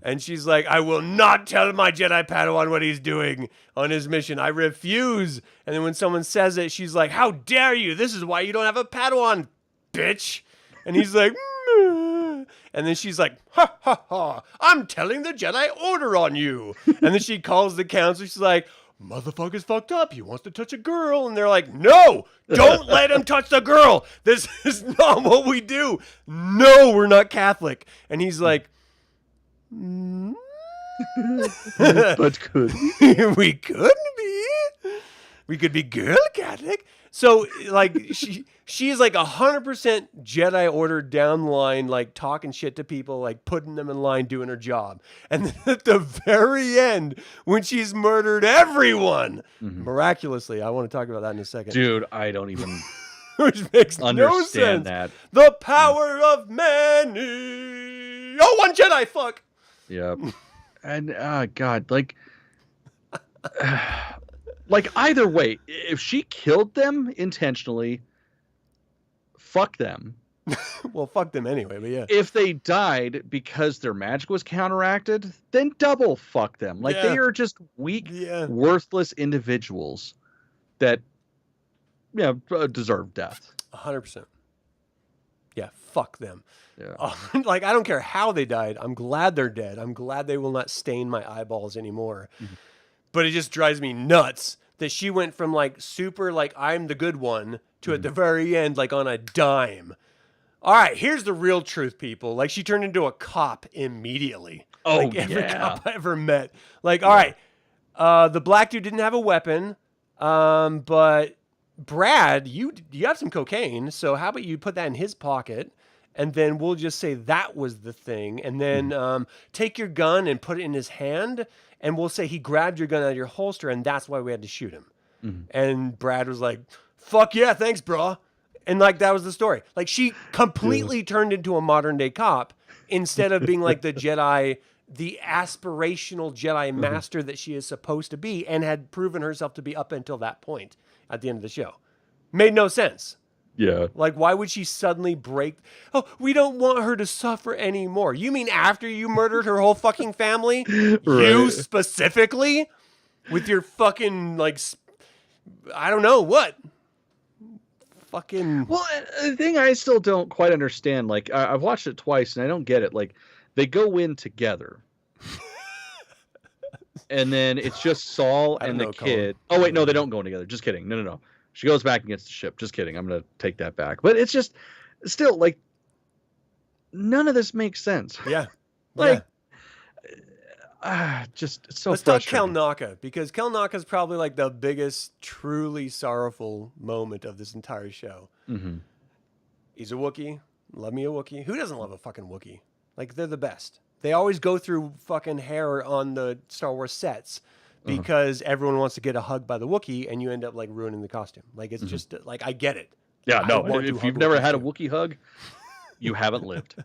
Speaker 2: And she's like, I will not tell my Jedi Padawan what he's doing on his mission. I refuse. And then when someone says it, she's like, how dare you? This is why you don't have a Padawan, bitch. And he's like, and then she's like, ha ha ha, I'm telling the Jedi Order on you. And then she calls the council. She's like, motherfucker's fucked up. He wants to touch a girl. And they're like, no, don't let him touch the girl. This is not what we do. No, we're not Catholic. And he's like,
Speaker 1: but could we?
Speaker 2: We could be. We could be girl Catholic. So like she's like 100% Jedi Order down the line, like talking shit to people, like putting them in line, doing her job. And then at the very end, when she's murdered everyone, miraculously, I want to talk about that in a second.
Speaker 1: Dude, I don't even
Speaker 2: which makes no sense.
Speaker 1: That.
Speaker 2: The power of many. Oh, one Jedi, fuck.
Speaker 1: Yep. And God, like like either way, if she killed them intentionally, fuck them.
Speaker 2: Well, fuck them anyway, but yeah.
Speaker 1: If they died because their magic was counteracted, then double fuck them. Like they are just weak, worthless individuals that deserve death.
Speaker 2: 100%. Yeah, fuck them.
Speaker 1: Yeah.
Speaker 2: Like, I don't care how they died. I'm glad they're dead. I'm glad they will not stain my eyeballs anymore. But it just drives me nuts that she went from like super like I'm the good one to at the very end like on a dime. All right, here's the real truth, people. Like she turned into a cop immediately.
Speaker 1: Oh,
Speaker 2: like every cop I ever met. Like, all right, the black dude didn't have a weapon, but Brad, you have some cocaine, so how about you put that in his pocket? And then we'll just say that was the thing. And then take your gun and put it in his hand. And we'll say he grabbed your gun out of your holster, and that's why we had to shoot him. And Brad was like, fuck yeah, thanks, bro. And like, that was the story. Like she completely turned into a modern day cop instead of being like the Jedi, the aspirational Jedi Master that she is supposed to be and had proven herself to be up until that point at the end of the show. Made no sense.
Speaker 1: Yeah.
Speaker 2: Like, why would she suddenly break? Oh, we don't want her to suffer anymore. You mean after you murdered her whole fucking family? Right. You specifically? With your fucking, like, I don't know, what? Fucking...
Speaker 1: Well, the thing I still don't quite understand, like, I've watched it twice and I don't get it. Like, they go in together. And then it's just Saul and the kid. Oh, wait, no, they don't go in together. Just kidding. No. She goes back against the ship. Just kidding. I'm going to take that back. But it's just still like none of this makes sense.
Speaker 2: Yeah.
Speaker 1: Like, just it's so
Speaker 2: Let's
Speaker 1: frustrating.
Speaker 2: talk Kel Naka, because Kel Naka is probably like the biggest, truly sorrowful moment of this entire show. He's a Wookiee. Love me a Wookiee. Who doesn't love a fucking Wookiee? Like, they're the best. They always go through fucking hair on the Star Wars sets. Because everyone wants to get a hug by the Wookiee, and you end up like ruining the costume. Like it's just like I get it.
Speaker 1: Yeah, no. If you've never had a Wookiee hug, you haven't lived.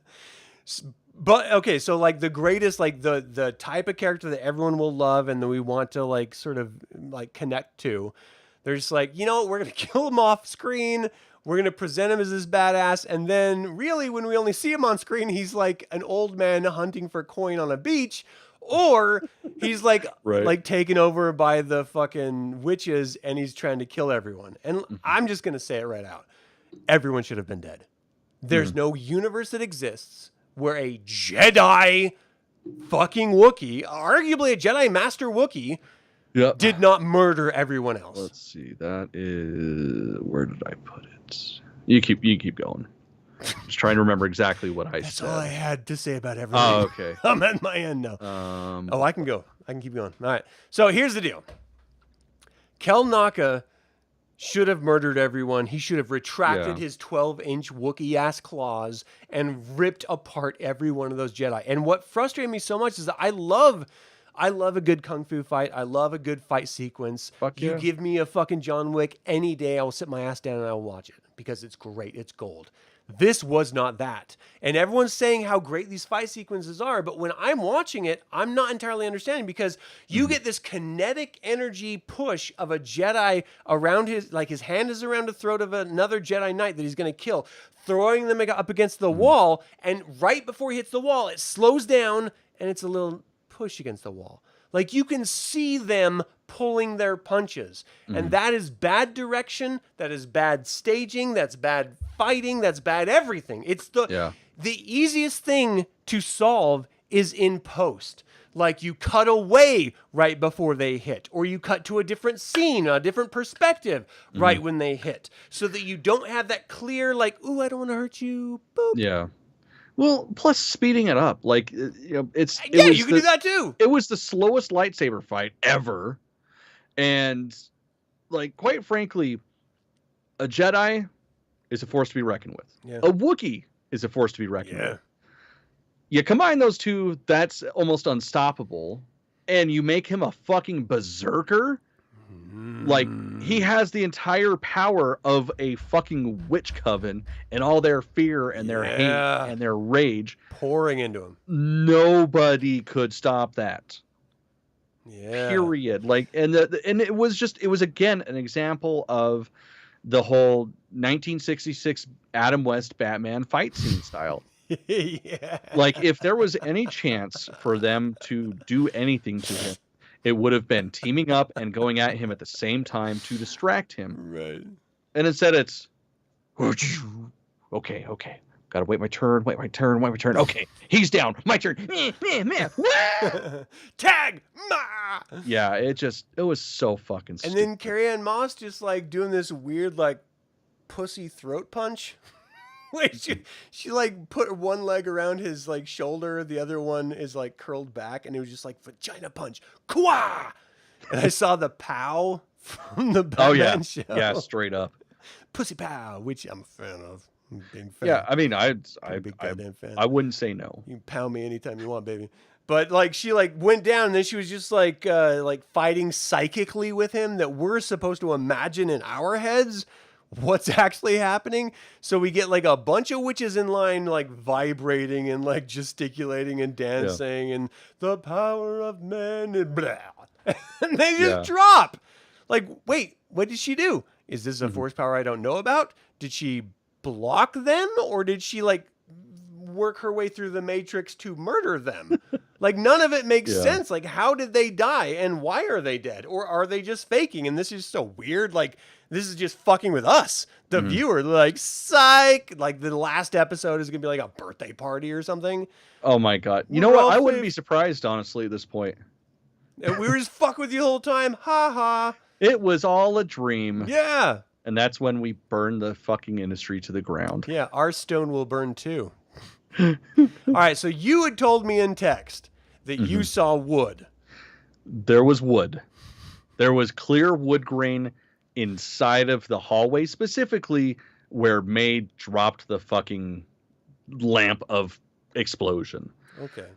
Speaker 2: But okay, so like the greatest, like the type of character that everyone will love and that we want to like sort of like connect to, they're just like, you know what, we're gonna kill him off screen. We're gonna present him as this badass, and then really, when we only see him on screen, he's like an old man hunting for coin on a beach, or he's
Speaker 1: Right.
Speaker 2: like taken over by the fucking witches, and he's trying to kill everyone. And I'm just gonna say it right out: everyone should have been dead. There's no universe that exists where a Jedi fucking Wookiee, arguably a Jedi Master Wookiee,
Speaker 1: Yep.
Speaker 2: did not murder everyone else.
Speaker 1: Let's see. That is, where did I put it? You keep going. Just trying to remember exactly what I
Speaker 2: That's
Speaker 1: said.
Speaker 2: all I had to say about everything.
Speaker 1: Oh, okay.
Speaker 2: I'm at my end now. I can go. I can keep going. All right. So here's the deal. Kel Naka should have murdered everyone. He should have retracted his 12-inch Wookiee-ass claws and ripped apart every one of those Jedi. And what frustrated me so much is that I love a good kung fu fight. I love a good fight sequence.
Speaker 1: Fuck
Speaker 2: You
Speaker 1: yeah.
Speaker 2: give me a fucking John Wick any day, I will sit my ass down and I will watch it because it's great. It's gold. This was not that. And everyone's saying how great these fight sequences are, but when I'm watching it, I'm not entirely understanding because you get this kinetic energy push of a Jedi around his hand is around the throat of another Jedi Knight that he's going to kill, throwing them up against the wall, and right before he hits the wall, it slows down and it's a little push against the wall. Like you can see them pulling their punches. And that is bad direction. That is bad staging. That's bad fighting. That's bad everything. It's the easiest thing to solve is in post. Like you cut away right before they hit, or you cut to a different scene, a different perspective right when they hit, so that you don't have that clear, like, ooh, I don't want to hurt you. Boop.
Speaker 1: Yeah. Well, plus speeding it up, like you know, you
Speaker 2: can do that too.
Speaker 1: It was the slowest lightsaber fight ever, and like quite frankly, a Jedi is a force to be reckoned with.
Speaker 2: Yeah.
Speaker 1: A Wookiee is a force to be reckoned with. You combine those two, that's almost unstoppable, and you make him a fucking berserker. Like he has the entire power of a fucking witch coven and all their fear and their hate and their rage
Speaker 2: pouring into him.
Speaker 1: Nobody could stop that.
Speaker 2: Yeah.
Speaker 1: Period. Like, and it was again an example of the whole 1966 Adam West Batman fight scene style.
Speaker 2: Yeah.
Speaker 1: Like, if there was any chance for them to do anything to him, it would have been teaming up and going at him at the same time to distract him.
Speaker 2: Right.
Speaker 1: And instead it's, okay. Gotta wait my turn. Okay, he's down. My turn.
Speaker 2: Tag! Ma!
Speaker 1: Yeah, it was so fucking stupid.
Speaker 2: And then Carrie-Anne Moss just like doing this weird like pussy throat punch. Wait, she like put one leg around his like shoulder, the other one is like curled back, and it was just like vagina punch. Kwa! And I saw the pow from the Batman show.
Speaker 1: Yeah, straight up.
Speaker 2: Pussy pow, which I'm a fan of. I'm a big fan.
Speaker 1: Yeah, I mean,
Speaker 2: Big goddamn fan.
Speaker 1: I wouldn't say no.
Speaker 2: You can pound me anytime you want, baby. But like she like went down, and then she was just like fighting psychically with him that we're supposed to imagine in our heads what's actually happening. So we get like a bunch of witches in line, like vibrating and like gesticulating and dancing and the power of men and blah. And they just drop. Like, wait, what did she do? Is this a force power I don't know about? Did she block them, or did she like work her way through the Matrix to murder them? Like, none of it makes sense. Like, how did they die and why are they dead? Or are they just faking? And this is so weird. Like, this is just fucking with us, the viewer. Like, psych. Like, the last episode is going to be like a birthday party or something.
Speaker 1: Oh my God. You know what? I wouldn't be surprised, honestly, at this point.
Speaker 2: And we were just fucking with you the whole time. Ha ha.
Speaker 1: It was all a dream.
Speaker 2: Yeah.
Speaker 1: And that's when we burned the fucking industry to the ground.
Speaker 2: Yeah, our stone will burn too. All right, so you had told me in text that you saw wood.
Speaker 1: There was wood. There was clear wood grain inside of the hallway, specifically where May dropped the fucking lamp of explosion.
Speaker 2: Okay.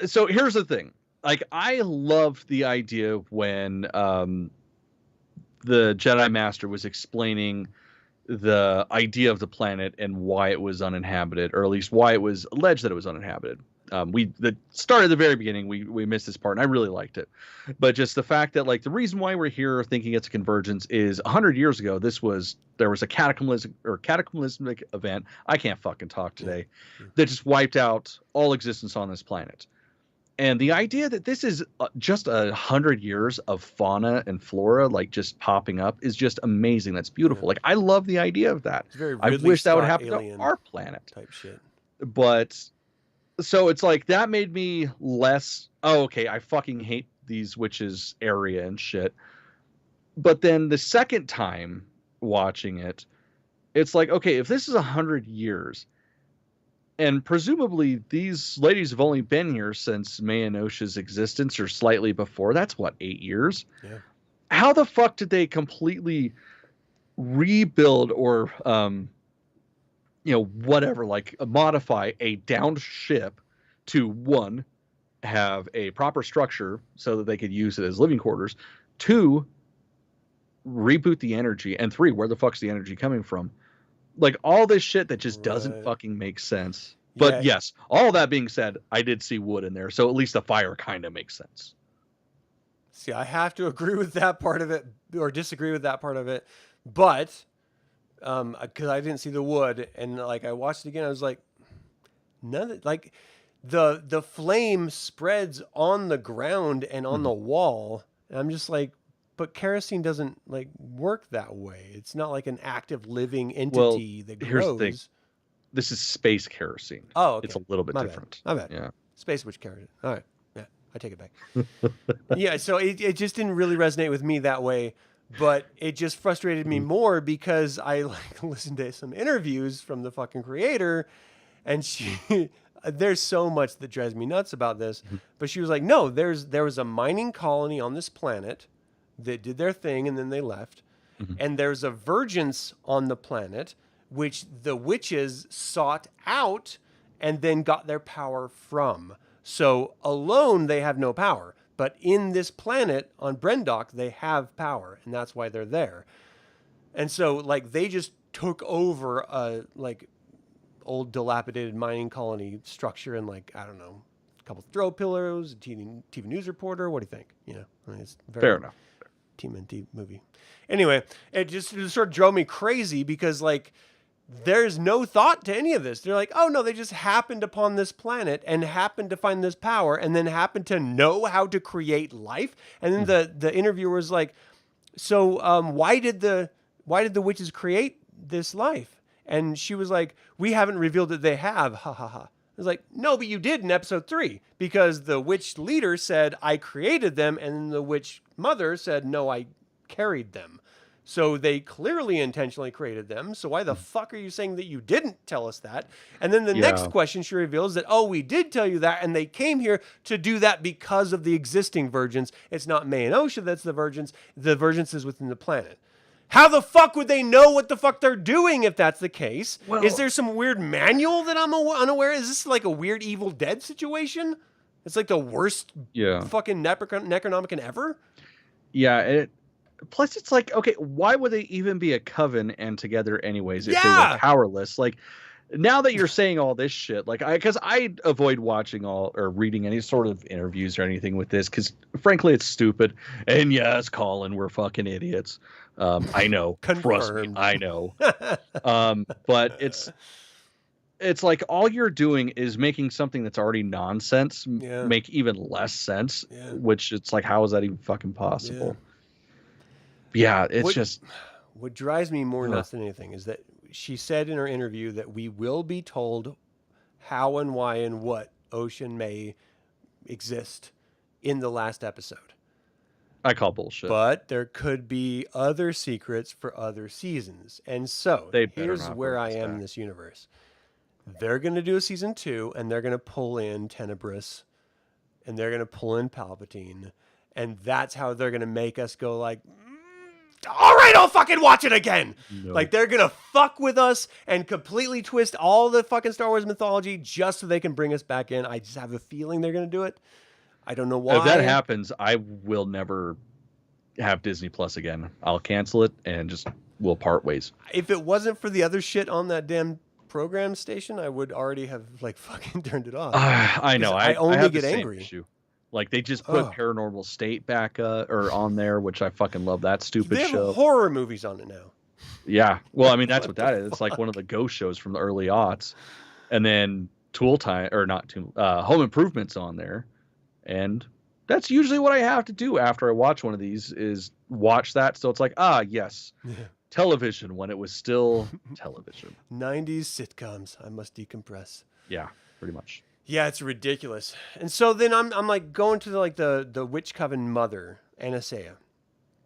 Speaker 1: So here's the thing. Like, I love the idea when the Jedi Master was explaining the idea of the planet and why it was uninhabited, or at least why it was alleged that it was uninhabited. The start at the very beginning, we missed this part, and I really liked it. But just the fact that, like, the reason why we're here thinking it's a convergence is 100 years ago, there was a cataclysmic event. I can't fucking talk today. That just wiped out all existence on this planet. And the idea that this is just 100 years of fauna and flora, like, just popping up is just amazing. That's beautiful.
Speaker 2: Yeah.
Speaker 1: Like, I love the idea of that.
Speaker 2: It's very
Speaker 1: I
Speaker 2: Ridley
Speaker 1: wish that would
Speaker 2: Scott
Speaker 1: happen
Speaker 2: alien
Speaker 1: to our planet.
Speaker 2: type shit.
Speaker 1: But so it's like that made me less, oh, okay, I fucking hate these witches area and shit. But then the second time watching it, it's like, okay, if this is 100 years, and presumably these ladies have only been here since Mayanosha's existence, or slightly before. That's what, 8 years?
Speaker 2: Yeah.
Speaker 1: How the fuck did they completely rebuild or, whatever, like modify a downed ship to, one, have a proper structure so that they could use it as living quarters, two, reboot the energy, and three, where the fuck's the energy coming from? Like, all this shit that just doesn't fucking make sense. But yes, all that being said, I did see wood in there, so at least the fire kind of makes sense.
Speaker 2: See, I have to agree with that part of it, or disagree with that part of it, but because I didn't see the wood, and like I watched it again, I was like, like the flame spreads on the ground and on the wall, and I'm just like, but kerosene doesn't like work that way. It's not like an active living entity that grows.
Speaker 1: Here's the thing. This is space kerosene.
Speaker 2: Oh, okay.
Speaker 1: It's a little bit different.
Speaker 2: My bad.
Speaker 1: Yeah.
Speaker 2: Space witch kerosene. All right. Yeah, I take it back. Yeah, so it just didn't really resonate with me that way, but it just frustrated me more because I like listened to some interviews from the fucking creator, and she there's so much that drives me nuts about this, but she was like, no, there was a mining colony on this planet that did their thing and then they left. And there's a vergence on the planet, which the witches sought out and then got their power from. So alone, they have no power. But in this planet on Brendok, they have power, and that's why they're there. And so, like, they just took over a, like, old dilapidated mining colony structure and, like, I don't know, a couple throw pillows, a TV news reporter. What do you think? You know, I mean, it's very
Speaker 1: fair enough.
Speaker 2: TMNT movie. Anyway, it sort of drove me crazy because, like, there's no thought to any of this. They're like, oh no, they just happened upon this planet and happened to find this power and then happened to know how to create life. And then the interviewer was like, so why did the witches create this life? And she was like, we haven't revealed that they have. Ha ha ha. I was like, no, but you did in episode 3 because the witch leader said, I created them. And the witch mother said, no, I carried them. So they clearly intentionally created them. So why the fuck are you saying that you didn't tell us that? And then the next question she reveals that, oh, we did tell you that. And they came here to do that because of the existing virgins. It's not Mayanosha that's the virgins. The virgins is within the planet. How the fuck would they know what the fuck they're doing if that's the case? Well, is there some weird manual that I'm unaware? Is this like a weird Evil Dead situation? It's like the worst fucking Necronomicon ever?
Speaker 1: Yeah, plus it's like, okay, why would they even be a coven and together anyways if they were powerless? Like, now that you're saying all this shit, like, because I avoid watching or reading any sort of interviews or anything with this because frankly it's stupid. And yes, Colin, we're fucking idiots. I know. Trust me, I know. But it's like all you're doing is making something that's already nonsense make even less sense, which it's like, how is that even fucking possible? It's
Speaker 2: what drives me more nuts than anything is that she said in her interview that we will be told how and why and what Ocean may exist in the last episode.
Speaker 1: I call bullshit.
Speaker 2: But there could be other secrets for other seasons. And so here's where I am in this universe. They're going to do a season 2 and they're going to pull in Tenebris and they're going to pull in Palpatine. And that's how they're going to make us go like, all right, I'll fucking watch it again. No. Like, they're going to fuck with us and completely twist all the fucking Star Wars mythology just so they can bring us back in. I just have a feeling they're going to do it. I don't know why.
Speaker 1: If that happens, I will never have Disney Plus again. I'll cancel it and just we'll part ways.
Speaker 2: If it wasn't for the other shit on that damn program station, I would already have like fucking turned it off.
Speaker 1: I know. I
Speaker 2: only
Speaker 1: have
Speaker 2: get
Speaker 1: the same
Speaker 2: angry.
Speaker 1: issue. Like they just put Paranormal State back or on there, which I fucking love that stupid
Speaker 2: they have
Speaker 1: show.
Speaker 2: Horror movies on it now.
Speaker 1: Yeah. Well, I mean that's what that is. It's like one of the ghost shows from the early aughts. And then Home Improvement's on there. And that's usually what I have to do after I watch one of these is watch that. So it's like, yes. Yeah. Television when it was still television.
Speaker 2: 90s sitcoms. I must decompress.
Speaker 1: Yeah, pretty much.
Speaker 2: Yeah, it's ridiculous. And so then I'm like going to the witch coven mother, Anastasia.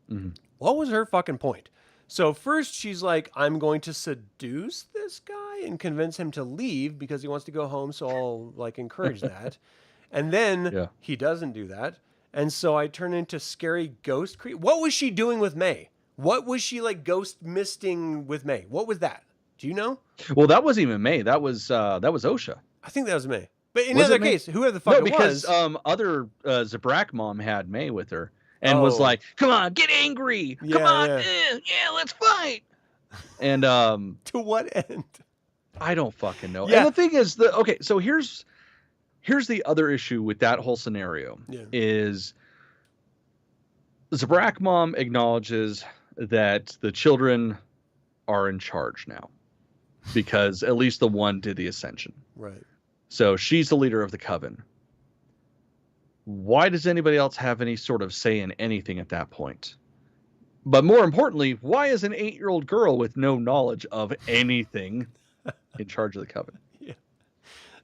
Speaker 1: Mm-hmm.
Speaker 2: What was her fucking point? So first she's like, I'm going to seduce this guy and convince him to leave because he wants to go home. So I'll like encourage that. And then he doesn't do that. And so I turn into scary ghost creep. What was she doing with May? What was she like ghost misting with May? What was that? Do you know?
Speaker 1: Well, that wasn't even May. That was OSHA.
Speaker 2: I think that was May. But in either case, whoever the fuck it was.
Speaker 1: No, because other Zabrak mom had May with her and was like, come on, get angry. Come on. Yeah, let's fight. And
Speaker 2: to what end?
Speaker 1: I don't fucking know.
Speaker 2: Yeah.
Speaker 1: And the thing is, so here's the other issue with that whole scenario is Zabrak mom acknowledges that the children are in charge now because at least the one did the ascension.
Speaker 2: Right.
Speaker 1: So she's the leader of the coven. Why does anybody else have any sort of say in anything at that point? But more importantly, why is an 8-year-old girl with no knowledge of anything in charge of the coven?
Speaker 2: Yeah.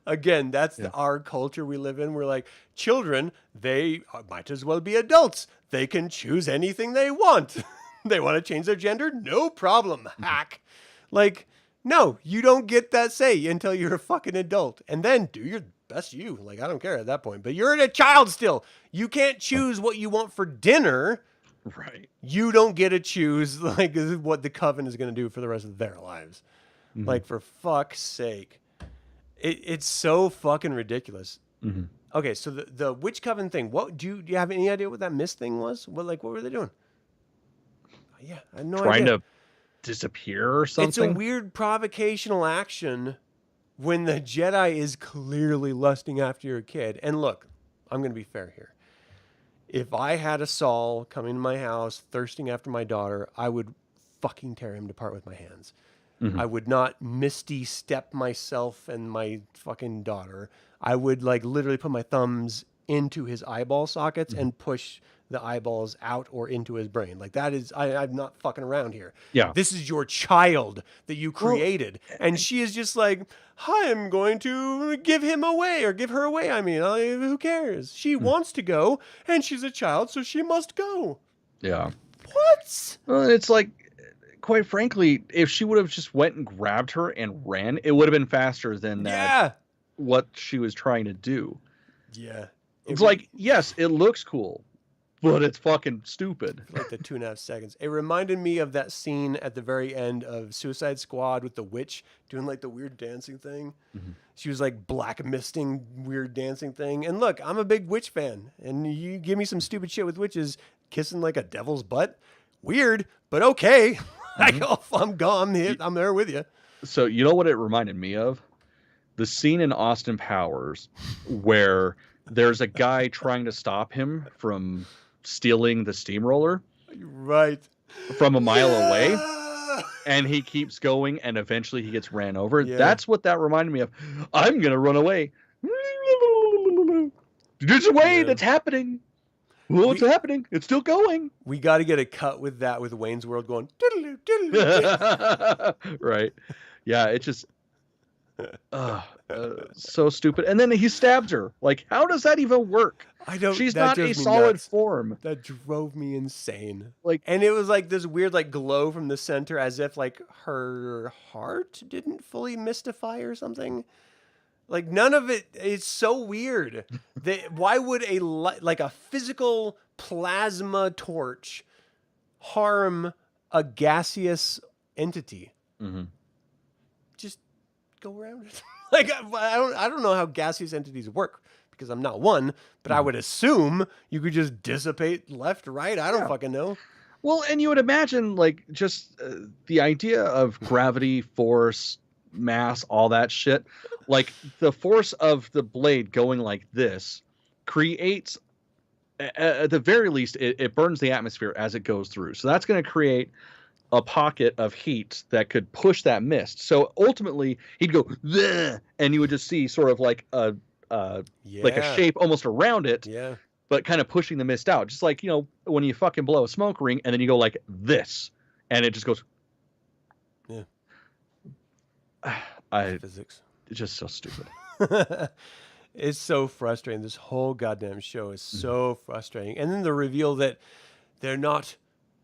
Speaker 2: Again, that's our culture we live in. We're like, children, they might as well be adults. They can choose anything they want. They want to change their gender? No problem, hack. Like, no, you don't get that say until you're a fucking adult. And then do your best you. Like, I don't care at that point. But you're a child still. You can't choose what you want for dinner.
Speaker 1: Right.
Speaker 2: You don't get to choose like what the coven is going to do for the rest of their lives. Mm-hmm. Like, for fuck's sake. It's so fucking ridiculous.
Speaker 1: Mm-hmm.
Speaker 2: Okay, so the witch coven thing. What do you have any idea what that mist thing was? What were they doing? Yeah, I have no idea.
Speaker 1: Trying to disappear or something?
Speaker 2: It's a weird provocational action when the Jedi is clearly lusting after your kid. And look, I'm going to be fair here. If I had a Saul coming to my house thirsting after my daughter, I would fucking tear him apart with my hands. Mm-hmm. I would not misty step myself and my fucking daughter. I would like literally put my thumbs into his eyeball sockets and push the eyeballs out or into his brain. Like that is, I'm not fucking around here.
Speaker 1: Yeah.
Speaker 2: This is your child that you created. And she is just like, I'm going to give him away or give her away. I mean, who cares? She wants to go and she's a child, so she must go.
Speaker 1: Yeah.
Speaker 2: What?
Speaker 1: Well, it's like, quite frankly, if she would have just went and grabbed her and ran, it would have been faster than that. What she was trying to do.
Speaker 2: Yeah.
Speaker 1: It's like, yes, it looks cool, but it's fucking stupid.
Speaker 2: Like the 2.5 seconds. It reminded me of that scene at the very end of Suicide Squad with the witch doing like the weird dancing thing. Mm-hmm. She was like black misting weird dancing thing. And look, I'm a big witch fan. And you give me some stupid shit with witches kissing like a devil's butt. Weird, but okay. Mm-hmm. I'm gone. I'm there with you.
Speaker 1: So you know what it reminded me of? The scene in Austin Powers where there's a guy trying to stop him from stealing the steamroller.
Speaker 2: Right.
Speaker 1: From a mile away. And he keeps going and eventually he gets ran over. Yeah. That's what that reminded me of. I'm going to run away. There's a way that's happening. Well, it's happening. It's still going.
Speaker 2: We got to get a cut with that with Wayne's World going. Diddle-oo, diddle-oo.
Speaker 1: Right. Yeah, it's just so stupid. And then he stabs her. Like, how does that even work? She's not a solid form.
Speaker 2: That drove me insane.
Speaker 1: Like,
Speaker 2: and it was like this weird like glow from the center as if like her heart didn't fully mystify or something. Like none of it is so weird. Why would a physical plasma torch harm a gaseous entity?
Speaker 1: Mm-hmm.
Speaker 2: Just go around it. Like I don't know how gaseous entities work because I'm not one, but I would assume you could just dissipate left, right. I don't fucking know.
Speaker 1: Well, and you would imagine, like, just the idea of gravity, force, mass, all that shit. Like, the force of the blade going like this creates, at the very least, it burns the atmosphere as it goes through. So that's going to create a pocket of heat that could push that mist. So ultimately, he'd go, "Bleh," and you would just see sort of like a shape almost around it.
Speaker 2: Yeah.
Speaker 1: But kind of pushing the mist out, just like, when you fucking blow a smoke ring and then you go like this, and it just goes.
Speaker 2: Yeah.
Speaker 1: Physics. It's just so stupid.
Speaker 2: It's so frustrating. This whole goddamn show is so frustrating. And then the reveal that they're not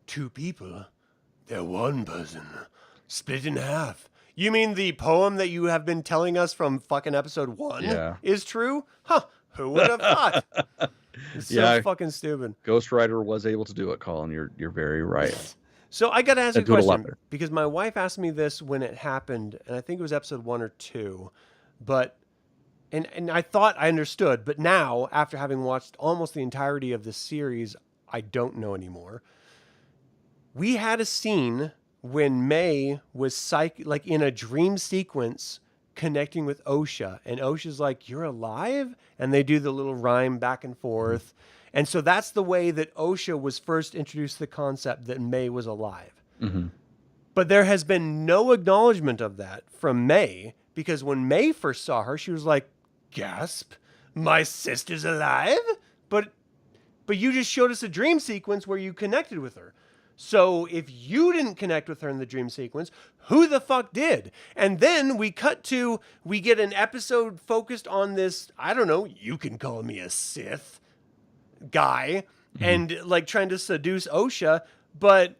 Speaker 2: two people, they're one person, split in half. You mean the poem that you have been telling us from fucking episode 1 is true? Huh? Who would have thought? It's so fucking stupid.
Speaker 1: Ghost Rider was able to do it, Colin. You're very right.
Speaker 2: So I got to ask you a question, because my wife asked me this when it happened, and I think it was episode 1 or 2, but and I thought I understood, but now, after having watched almost the entirety of this series, I don't know anymore. We had a scene when May was like in a dream sequence connecting with Osha, and Osha's like, "You're alive?" And they do the little rhyme back and forth. And so that's the way that Osha was first introduced to the concept that May was alive.
Speaker 1: Mm-hmm.
Speaker 2: But there has been no acknowledgement of that from May, because when May first saw her, she was like, "Gasp, my sister's alive?" But you just showed us a dream sequence where you connected with her. So if you didn't connect with her in the dream sequence, who the fuck did? And then we get an episode focused on this, I don't know, you can call me a Sith guy, and like trying to seduce Osha, but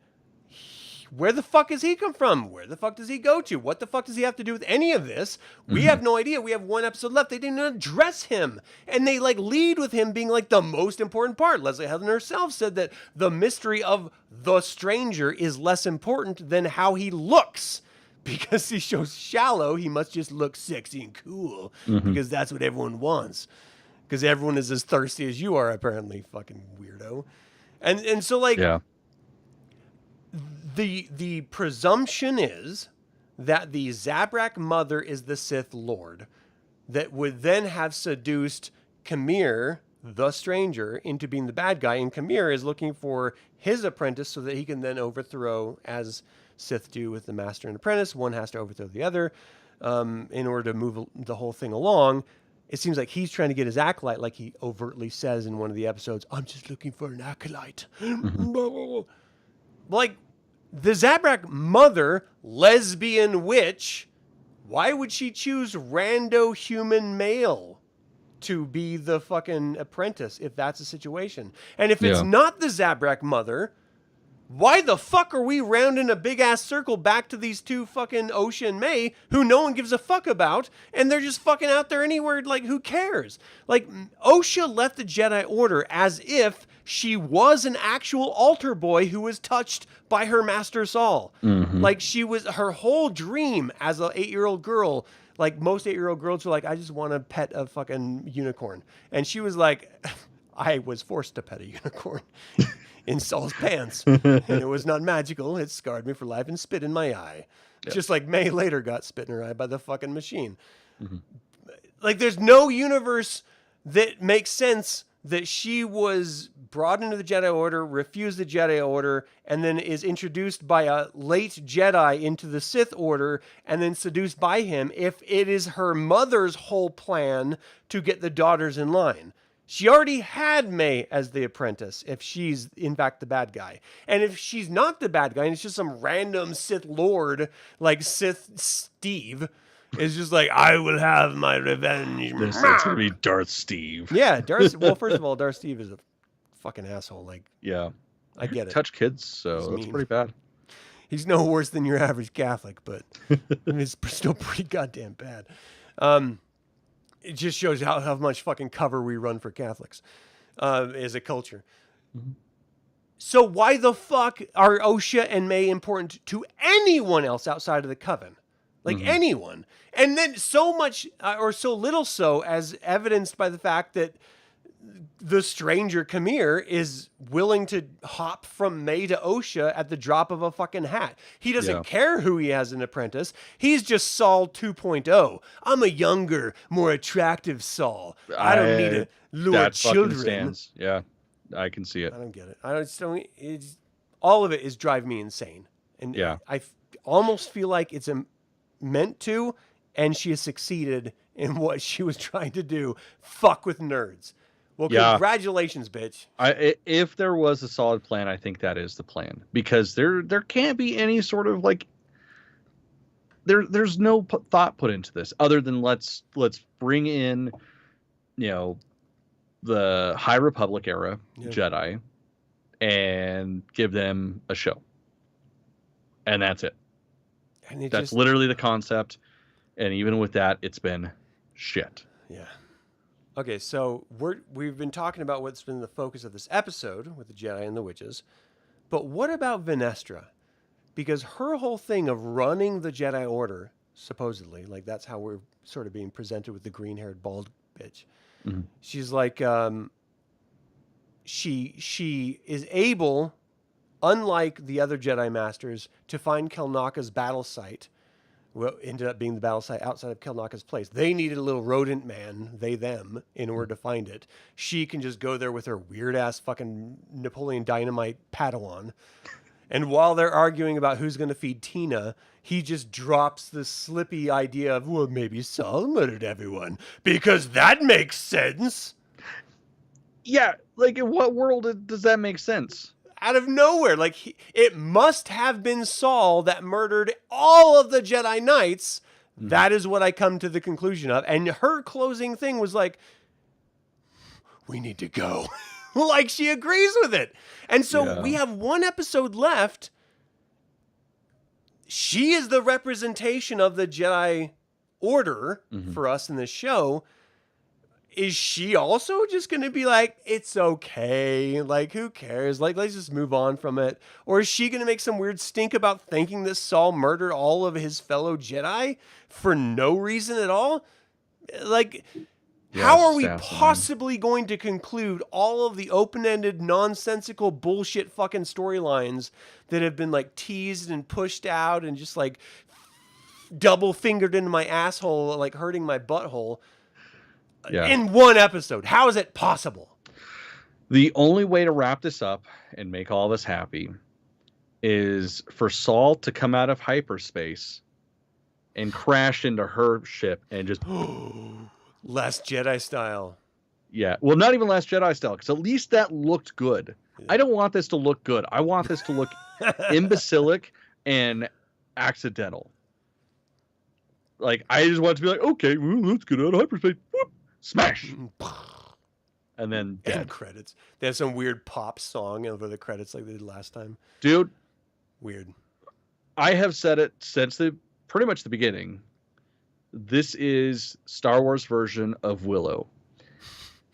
Speaker 2: where the fuck has he come from? Where the fuck does he go to? What the fuck does he have to do with any of this? We have no idea. We have one episode left. They didn't address him. And they like lead with him being like the most important part. Leslie Helen herself said that the mystery of the stranger is less important than how he looks. Because he shows shallow, he must just look sexy and cool. Because that's what everyone wants. Because everyone is as thirsty as you are, apparently, fucking weirdo. And so like...
Speaker 1: Yeah.
Speaker 2: The presumption is that the Zabrak mother is the Sith Lord that would then have seduced Kamir, the stranger, into being the bad guy. And Kamir is looking for his apprentice so that he can then overthrow, as Sith do with the master and apprentice. One has to overthrow the other in order to move the whole thing along. It seems like he's trying to get his acolyte, like he overtly says in one of the episodes, "I'm just looking for an acolyte." Like... the Zabrak mother, lesbian witch, why would she choose rando human male to be the fucking apprentice if that's the situation? And if it's not the Zabrak mother, why the fuck are we rounding a big ass circle back to these two fucking Osha and May who no one gives a fuck about, and they're just fucking out there anywhere, like who cares? Like Osha left the Jedi Order as if she was an actual altar boy who was touched by her master Saul. Like she was, her whole dream as an 8-year-old girl, like most 8-year-old girls were like, "I just want to pet a fucking unicorn." And she was like, "I was forced to pet a unicorn in Saul's pants. And it was not magical. It scarred me for life and spit in my eye." Yep. Just like May later got spit in her eye by the fucking machine. Like there's no universe that makes sense that she was brought into the Jedi Order, refused the Jedi Order, and then is introduced by a late Jedi into the Sith Order, and then seduced by him, if it is her mother's whole plan to get the daughters in line. She already had May as the apprentice, if she's in fact the bad guy. And if she's not the bad guy, and it's just some random Sith Lord, like Sith Steve, is just like, "I will have my revenge."
Speaker 1: It's going to be Darth Steve.
Speaker 2: Yeah, Darth. Well, first of all, Darth Steve is a fucking asshole. Like,
Speaker 1: yeah,
Speaker 2: I get it.
Speaker 1: Touch kids, so that's pretty bad.
Speaker 2: He's no worse than your average Catholic, but it's still pretty goddamn bad. It just shows how much fucking cover we run for Catholics as a culture. So why the fuck are Osha and May important to anyone else outside of the Coven? Like anyone. And then so much, or so little so, as evidenced by the fact that the stranger Kamir is willing to hop from May to Osha at the drop of a fucking hat. He doesn't care who he has an apprentice. He's just Saul 2.0. I'm a younger, more attractive Saul. I don't need to lure children.
Speaker 1: Stands. Yeah, I can see it.
Speaker 2: I don't get it. I just don't. All of it is drive me insane. And I almost feel like it's meant to, and she has succeeded in what she was trying to do. Fuck with nerds. Well, congratulations, bitch.
Speaker 1: If there was a solid plan, I think that is the plan, because there can't be any sort of like there's no thought put into this other than let's bring in, you know, the High Republic era Jedi and give them a show, and that's it. And that's literally the concept, and even with that, it's been shit.
Speaker 2: Yeah. Okay, so we've been talking about what's been the focus of this episode with the Jedi and the witches, but what about Venestra? Because her whole thing of running the Jedi Order, supposedly, like that's how we're sort of being presented with the green-haired bald bitch. Mm-hmm. She's like, she is able, unlike the other Jedi Masters, to find Kelnaka's battle site. Well, ended up being the battle site outside of Kelnaka's place. They needed a little rodent man, them, in order to find it. She can just go there with her weird-ass fucking Napoleon Dynamite Padawan. And while they're arguing about who's going to feed Tina, he just drops the slippy idea of, well, maybe Saul murdered everyone, because that makes sense.
Speaker 1: Yeah, like in what world does that make sense?
Speaker 2: Out of nowhere. Like, it must have been Saul that murdered all of the Jedi Knights. Mm-hmm. That is what I come to the conclusion of. And her closing thing was like, we need to go. Like, she agrees with it. And so we have one episode left. She is the representation of the Jedi Order for us in this show. Is she also just going to be like, it's okay, like, who cares? Like, let's just move on from it. Or is she going to make some weird stink about thinking that Saul murdered all of his fellow Jedi for no reason at all? Like, how are we possibly going to conclude all of the open-ended, nonsensical bullshit fucking storylines that have been, like, teased and pushed out and just, like, double-fingered into my asshole, like, hurting my butthole? In one episode? How is it possible?
Speaker 1: The only way to wrap this up and make all of us happy is for Saul to come out of hyperspace and crash into her ship and just...
Speaker 2: Last Jedi style.
Speaker 1: Yeah. Well, not even Last Jedi style, because at least that looked good. Yeah. I don't want this to look good. I want this to look imbecilic and accidental. Like, I just want it to be like, okay, well, let's get out of hyperspace. Whoop. Smash, and then dead.
Speaker 2: End credits. They have some weird pop song over the credits like they did last time.
Speaker 1: Dude,
Speaker 2: weird.
Speaker 1: I have said it since pretty much the beginning. This is Star Wars version of Willow.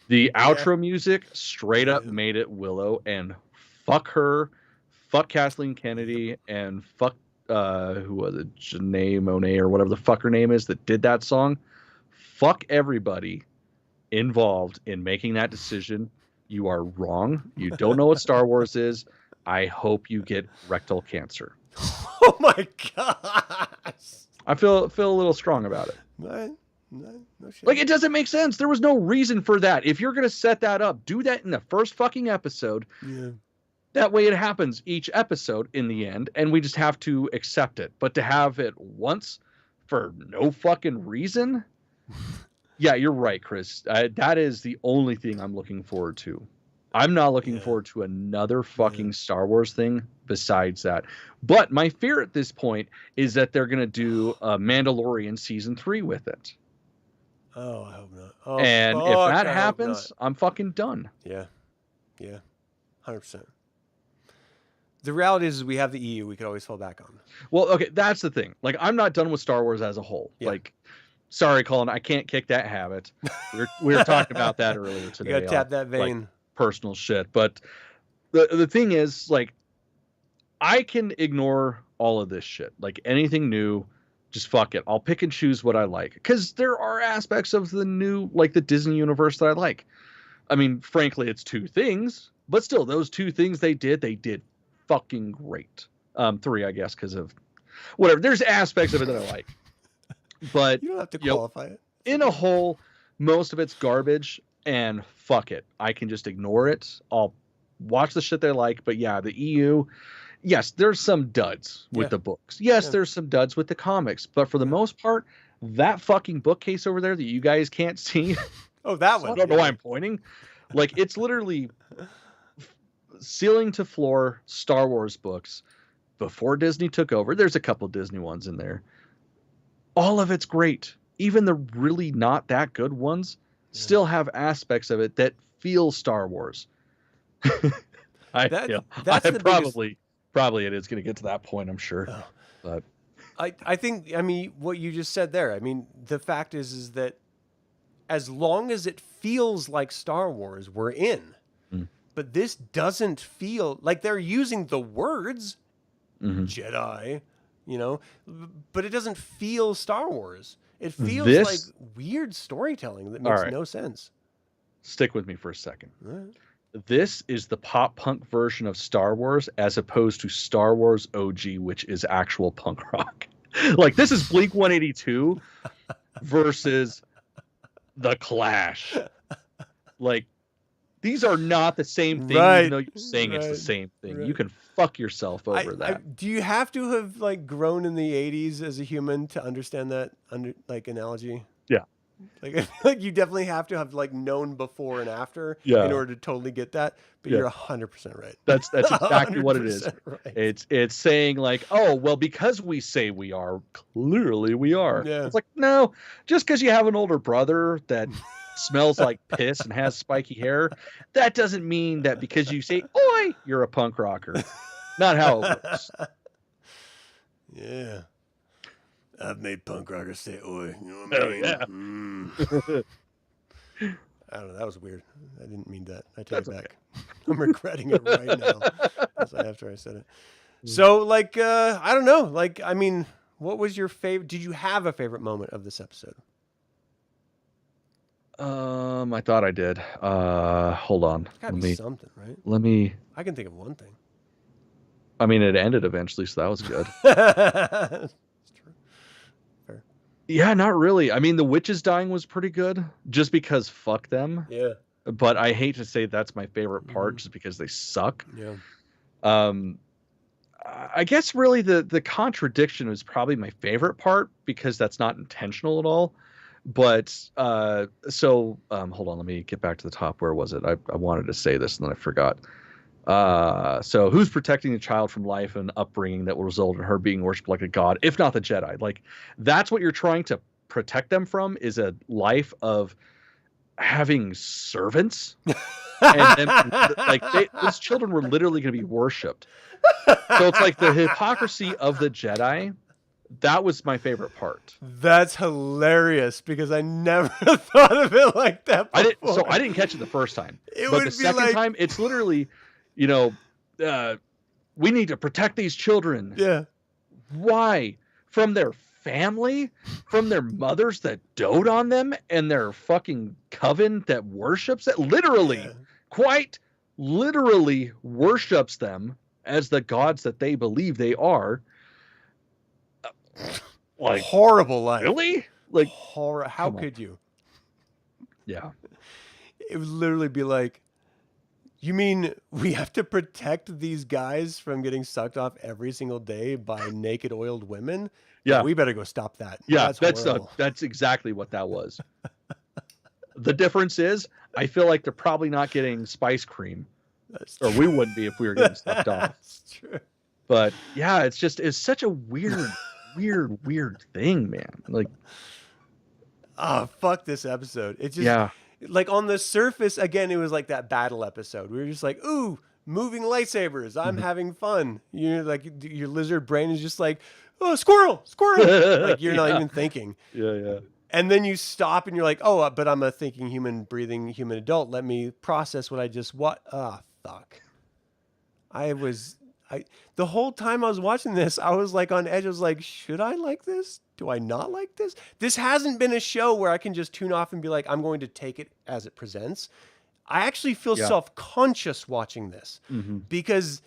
Speaker 1: The outro music straight up made it Willow, and fuck her, fuck Kathleen Kennedy, and fuck who was it, Janae Monáe or whatever the fuck her name is that did that song. Fuck everybody involved in making that decision. You are wrong. You don't know what Star Wars is. I hope you get rectal cancer.
Speaker 2: Oh my gosh.
Speaker 1: I feel a little strong about it.
Speaker 2: No shit.
Speaker 1: Like, it doesn't make sense. There was no reason for that. If you're going to set that up, do that in the first fucking episode. Yeah. That way it happens each episode in the end, and we just have to accept it. But to have it once for no fucking reason... Yeah, you're right, Chris. That is the only thing I'm looking forward to. I'm not looking forward to another fucking Star Wars thing besides that. But my fear at this point is that they're going to do Mandalorian Season 3 with it.
Speaker 2: Oh, I hope not. Oh,
Speaker 1: and if that happens, I'm fucking done.
Speaker 2: Yeah. 100%. The reality is we have the EU we could always fall back on.
Speaker 1: Well, okay, that's the thing. Like, I'm not done with Star Wars as a whole. Yeah. Like... Sorry, Colin, I can't kick that habit. We were talking about that earlier today.
Speaker 2: You gotta tap that vein.
Speaker 1: Like, personal shit. But the thing is, like, I can ignore all of this shit. Like, anything new, just fuck it. I'll pick and choose what I like. Because there are aspects of the new, like, the Disney universe that I like. I mean, frankly, it's two things, but still, those two things they did fucking great. Three, I guess, because of whatever. There's aspects of it that I like, but
Speaker 2: you don't have to qualify it.
Speaker 1: In a whole, most of it's garbage, and fuck it, I can just ignore it. I'll watch the shit they like, but yeah, the EU. Yes, there's some duds with the books. Yes, there's some duds with the comics, but for the most part, that fucking bookcase over there that you guys can't see.
Speaker 2: Oh, that one.
Speaker 1: I don't know why I'm pointing. Like, it's literally ceiling to floor Star Wars books before Disney took over. There's a couple Disney ones in there. All of it's great. Even the really not that good ones still have aspects of it that feel Star Wars. Probably it is going to get to that point, I'm sure. Oh. But
Speaker 2: I think, I mean, what you just said there, I mean, the fact is that as long as it feels like Star Wars, we're in. But this doesn't feel like they're using the words Jedi, you know, but it doesn't feel Star Wars. It feels like weird storytelling that makes no sense.
Speaker 1: Stick with me for a second. This is the pop punk version of Star Wars as opposed to Star Wars OG, which is actual punk rock. Like, this is Blink 182 versus The Clash. Like, these are not the same thing, even though you're saying it's the same thing. You can fuck yourself over that.
Speaker 2: Do you have to have, like, grown in the 80s as a human to understand that analogy?
Speaker 1: Yeah.
Speaker 2: Like you definitely have to have, like, known before and after in order to totally get that. But you're 100% right.
Speaker 1: That's exactly what it is. Right. It's saying, like, oh, well, because we say we are, clearly we are. Yeah. It's like, no, just because you have an older brother that smells like piss and has spiky hair, that doesn't mean that because you say oi, you're a punk rocker. Not how it works.
Speaker 2: Yeah. I've made punk rockers say oi. You know what I mean? I don't know. That was weird. I didn't mean that. I take it back. Okay. I'm regretting it right now. After I said it. So, like, I don't know. Like, I mean, what was your favorite? Did you have a favorite moment of this episode?
Speaker 1: I thought I did. Hold on.
Speaker 2: Gotta be something, right?
Speaker 1: I
Speaker 2: can think of one thing.
Speaker 1: I mean, it ended eventually, so that was good.
Speaker 2: It's true. Fair.
Speaker 1: Yeah, not really. I mean, the witches dying was pretty good, just because fuck them.
Speaker 2: Yeah.
Speaker 1: But I hate to say that's my favorite part, just because they suck.
Speaker 2: Yeah.
Speaker 1: I guess really the contradiction is probably my favorite part, because that's not intentional at all. But hold on, let me get back to the top. Where was it? I wanted to say this and then I forgot. So who's protecting the child from life and upbringing that will result in her being worshipped like a god, if not the Jedi? Like, that's what you're trying to protect them from, is a life of having servants. And like, those children were literally going to be worshipped. So it's like the hypocrisy of the Jedi. That was my favorite part.
Speaker 2: That's hilarious, because I never thought of it like that before.
Speaker 1: I didn't catch it the first time. But the second time, it's literally, you know, we need to protect these children.
Speaker 2: Yeah.
Speaker 1: Why? From their family? From their mothers that dote on them? And their fucking coven that worships it? Literally, quite literally worships them as the gods that they believe they are. Like,
Speaker 2: horrible life.
Speaker 1: Really? Like,
Speaker 2: horror. How could you?
Speaker 1: Yeah.
Speaker 2: It would literally be like, you mean we have to protect these guys from getting sucked off every single day by naked oiled women?
Speaker 1: Yeah.
Speaker 2: We better go stop that.
Speaker 1: Yeah, that's exactly what that was. The difference is, I feel like they're probably not getting spice cream. Or we wouldn't be if we were getting sucked off.
Speaker 2: That's true.
Speaker 1: But yeah, it's such a weird thing, man. Like,
Speaker 2: fuck this episode. It just, like, on the surface, again, it was like that battle episode. We were just like, ooh, moving lightsabers. I'm having fun. You know, like, your lizard brain is just like, oh, squirrel. Like, you're not even thinking.
Speaker 1: Yeah.
Speaker 2: And then you stop and you're like, oh, but I'm a thinking, human, breathing human adult. Let me process what I just fuck. The whole time I was watching this, I was like on edge. I was like, should I like this? Do I not like this? This hasn't been a show where I can just tune off and be like, I'm going to take it as it presents. I actually feel self-conscious watching this because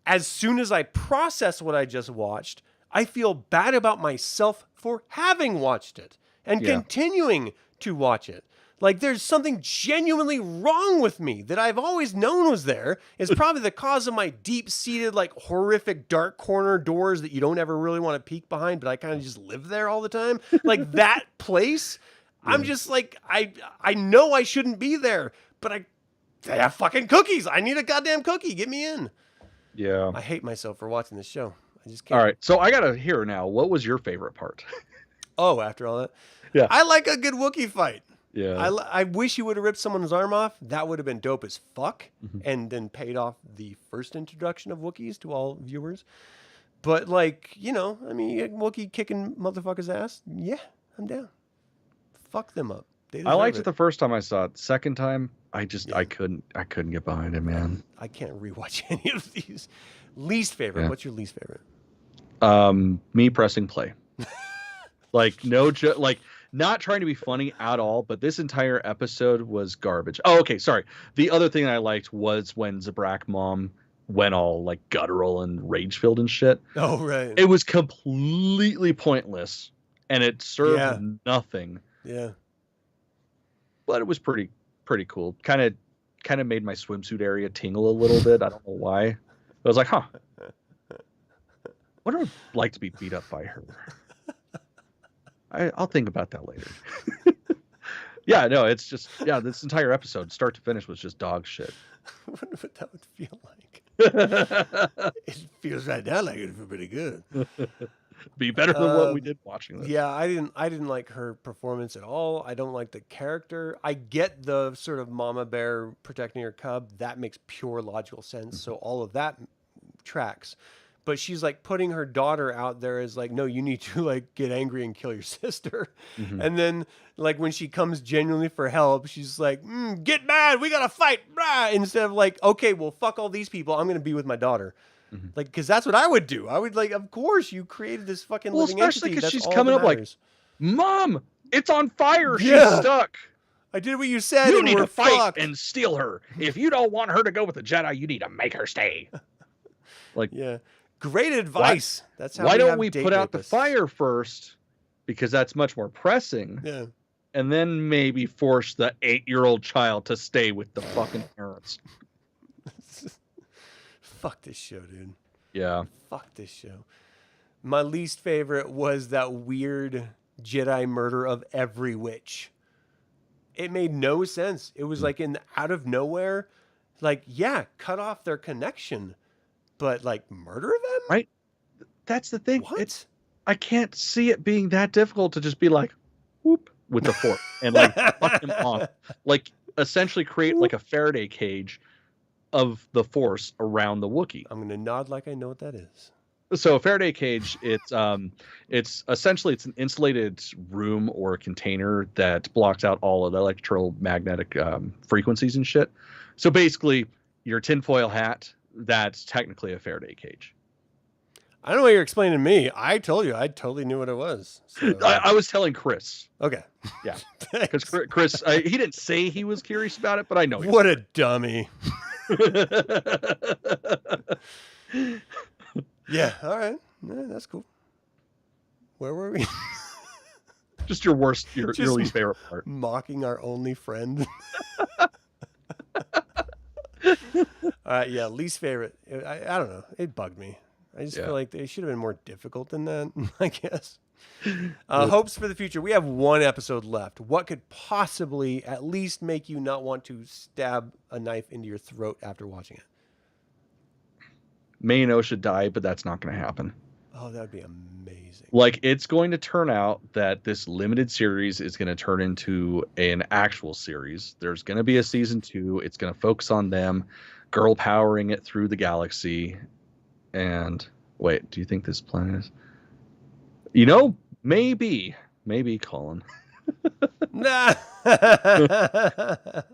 Speaker 2: as soon as I process what I just watched, I feel bad about myself for having watched it and continuing to watch it. Like there's something genuinely wrong with me that I've always known was there. It's probably the cause of my deep-seated, like horrific dark corner doors that you don't ever really want to peek behind, but I kind of just live there all the time. Like that place, I'm just like, I know I shouldn't be there, but they have fucking cookies. I need a goddamn cookie. Get me in.
Speaker 1: Yeah.
Speaker 2: I hate myself for watching this show. I just can't.
Speaker 1: All right. So I got to hear now, what was your favorite part?
Speaker 2: Oh, after all that?
Speaker 1: Yeah.
Speaker 2: I like a good Wookiee fight.
Speaker 1: Yeah.
Speaker 2: I wish he would have ripped someone's arm off. That would have been dope as fuck. And then paid off the first introduction of Wookiees to all viewers. But like, you know, I mean, Wookiee kicking motherfuckers' ass. Yeah, I'm down. Fuck them up.
Speaker 1: I liked it the first time I saw it. Second time, I couldn't get behind it, man.
Speaker 2: I can't rewatch any of these. Least favorite. What's your least favorite?
Speaker 1: Me pressing play. Like not trying to be funny at all, but this entire episode was garbage. Oh, okay, sorry. The other thing I liked was when Zabrak mom went all like guttural and rage-filled and shit.
Speaker 2: Oh, right.
Speaker 1: It was completely pointless, and it served nothing.
Speaker 2: Yeah.
Speaker 1: But it was pretty cool. Kind of made my swimsuit area tingle a little bit. I don't know why. I was like, huh. What would I like to be beat up by her? I'll think about that later. Yeah, no, it's just this entire episode, start to finish, was just dog shit.
Speaker 2: I wonder what that would feel like. It feels right now like it'd feel pretty good.
Speaker 1: Be better than what we did watching this.
Speaker 2: Yeah, I didn't like her performance at all. I don't like the character. I get the sort of mama bear protecting her cub. That makes pure logical sense. So all of that tracks. But she's like putting her daughter out there as like, no, you need to like get angry and kill your sister. And then like when she comes genuinely for help, she's like, get mad. We got to fight. Rah! Instead of like, okay, well, fuck all these people. I'm going to be with my daughter. Like, because that's what I would do. I would like, of course, you created this fucking living
Speaker 1: especially
Speaker 2: entity.
Speaker 1: because
Speaker 2: That's
Speaker 1: she's
Speaker 2: all
Speaker 1: coming
Speaker 2: that
Speaker 1: up like,
Speaker 2: matters.
Speaker 1: Mom, it's on fire.
Speaker 2: Yeah.
Speaker 1: She's stuck.
Speaker 2: I did what you said.
Speaker 1: You
Speaker 2: and
Speaker 1: need
Speaker 2: we're
Speaker 1: to fight
Speaker 2: fucked.
Speaker 1: and steal her. If you don't want her to go with the Jedi, you need to make her stay. Like,
Speaker 2: yeah. Great advice. That's how.
Speaker 1: Why don't we put out the fire first? Because that's much more pressing.
Speaker 2: Yeah.
Speaker 1: And then maybe force the 8-year-old child to stay with the fucking parents.
Speaker 2: Fuck this show, dude.
Speaker 1: Yeah.
Speaker 2: Fuck this show. My least favorite was that weird Jedi murder of every witch. It made no sense. It was like out of nowhere. Like, yeah, cut off their connection. But like murder them?
Speaker 1: Right. That's the thing.
Speaker 2: What?
Speaker 1: I can't see it being that difficult to just be like, whoop, with the fork and like fuck him off. Like essentially create like a Faraday cage of the Force around the Wookiee.
Speaker 2: I'm gonna nod like I know what that is.
Speaker 1: So a Faraday cage, it's essentially it's an insulated room or container that blocks out all of the electromagnetic frequencies and shit. So basically, your tinfoil hat, that's technically a Faraday cage.
Speaker 2: I don't know what you're explaining to me. I told you, I totally knew what it was. So.
Speaker 1: I was telling Chris.
Speaker 2: Okay.
Speaker 1: Yeah. Because Chris, he didn't say he was curious about it, but I know.
Speaker 2: What a dummy. Yeah. All right. Yeah, that's cool. Where were we?
Speaker 1: Just your least favorite part.
Speaker 2: Mocking our only friend. Yeah, least favorite. I don't know. It bugged me. I just feel like they should have been more difficult than that, I guess. Hopes for the future. We have one episode left. What could possibly at least make you not want to stab a knife into your throat after watching it?
Speaker 1: Mayno should die, but that's not going to happen.
Speaker 2: Oh, that would be amazing.
Speaker 1: Like, it's going to turn out that this limited series is going to turn into an actual series. There's going to be a season 2. It's going to focus on them, girl powering it through the galaxy. And wait, do you think this planet is? You know, maybe Colin.
Speaker 2: Nah.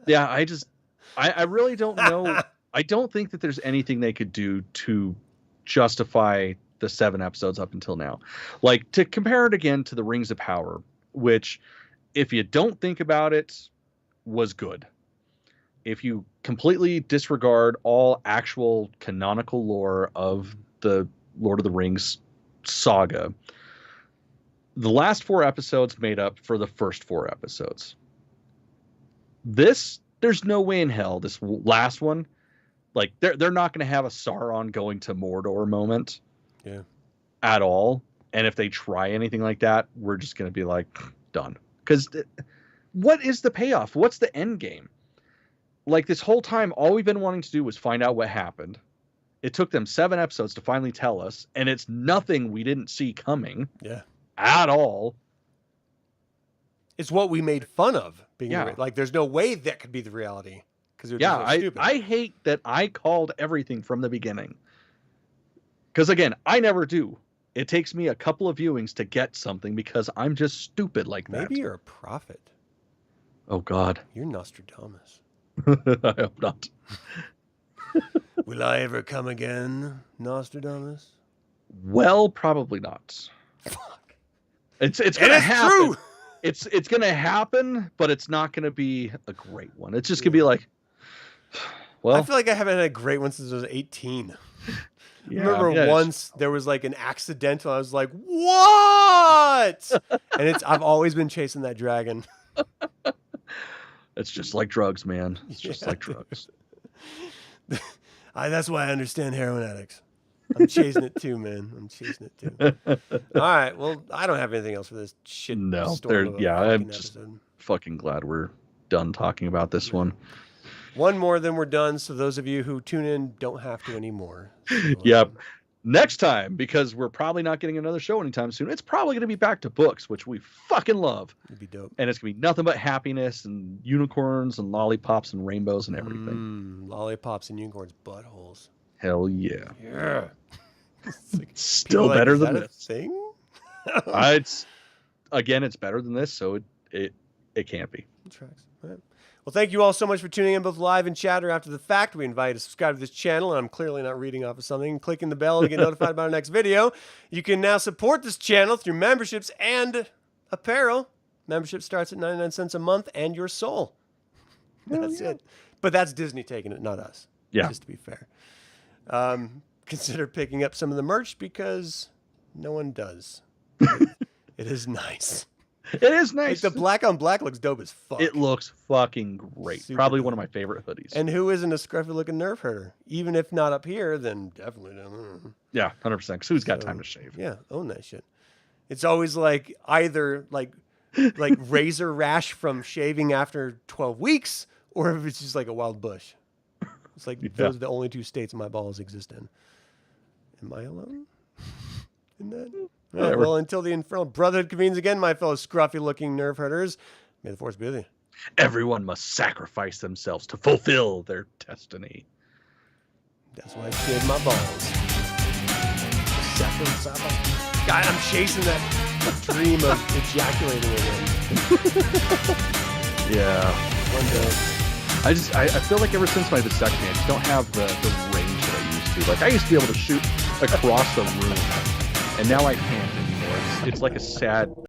Speaker 1: Yeah, I really don't know. I don't think that there's anything they could do to justify the 7 episodes up until now. Like, to compare it again to the Rings of Power, which, if you don't think about it, was good. if you completely disregard all actual canonical lore of the Lord of the Rings saga, the last 4 episodes made up for the first 4 episodes. There's no way in hell this last one, like they're not going to have a Sauron going to Mordor moment, at all. And if they try anything like that, we're just going to be like, done. Because what is the payoff? What's the end game? Like, this whole time, all we've been wanting to do was find out what happened. It took them 7 episodes to finally tell us, and it's nothing we didn't see coming.
Speaker 2: Yeah.
Speaker 1: At all.
Speaker 2: It's what we made fun of. Like, there's no way that could be the reality. Because it was so stupid.
Speaker 1: I hate that I called everything from the beginning. Because, again, I never do. It takes me a couple of viewings to get something because I'm just stupid like that.
Speaker 2: Maybe you're a prophet.
Speaker 1: Oh, God.
Speaker 2: You're Nostradamus.
Speaker 1: I hope not.
Speaker 2: Will I ever come again, Nostradamus?
Speaker 1: Well, probably not.
Speaker 2: Fuck.
Speaker 1: It's gonna happen. True. It's gonna happen, but it's not gonna be a great one. It's just gonna be like, well,
Speaker 2: I feel like I haven't had a great one since I was 18. Yeah, I remember once there was like an accidental. I was like, what? And I've always been chasing that dragon.
Speaker 1: It's just like drugs, man. It's just like drugs.
Speaker 2: That's why I understand heroin addicts. I'm chasing it too, man. I'm chasing it too. All right. Well, I don't have anything else for this shit.
Speaker 1: No, I'm just fucking glad we're done talking about this one.
Speaker 2: One more, then we're done. So those of you who tune in don't have to anymore. So,
Speaker 1: yep. Next time, because we're probably not getting another show anytime soon, it's probably going to be back to books, which we fucking love.
Speaker 2: It'd be dope.
Speaker 1: And it's going to be nothing but happiness and unicorns and lollipops and rainbows and everything.
Speaker 2: Lollipops and unicorns' buttholes.
Speaker 1: Hell yeah.
Speaker 2: Yeah.
Speaker 1: Still better than this.
Speaker 2: Thing?
Speaker 1: It's better than this, so it can't be.
Speaker 2: It tracks. All right. Well, thank you all so much for tuning in, both live and chat or after the fact. We invite you to subscribe to this channel, and I'm clearly not reading off of something. Clicking the bell to get notified about our next video. You can now support this channel through memberships and apparel. Membership starts at 99 cents a month, and your soul. That's it. But that's Disney taking it, not us.
Speaker 1: Yeah.
Speaker 2: Just to be fair. Consider picking up some of the merch because no one does. It is nice.
Speaker 1: It is nice.
Speaker 2: Like the black on black looks dope as fuck.
Speaker 1: It looks fucking great.
Speaker 2: Super
Speaker 1: Probably
Speaker 2: dope.
Speaker 1: one of my favorite hoodies.
Speaker 2: And who isn't a scruffy looking Nerf herder? Even if not up here, then definitely down there.
Speaker 1: Yeah, 100%. Because who's got time to shave?
Speaker 2: Yeah, own that shit. It's always like either like razor rash from shaving after 12 weeks, or if it's just like a wild bush. It's like those are the only 2 states my balls exist in. Am I alone in that? Right, well, until the Infernal Brotherhood convenes again, my fellow scruffy-looking Nerf herders, may the force be with you.
Speaker 1: Everyone must sacrifice themselves to fulfill their destiny.
Speaker 2: That's why I shaved my balls. God, I'm chasing that dream of ejaculating again.
Speaker 1: Yeah.
Speaker 2: One day.
Speaker 1: I feel like ever since my vasectomy, I just don't have the range that I used to. Like, I used to be able to shoot across the room. And now I can't anymore. It's like a sad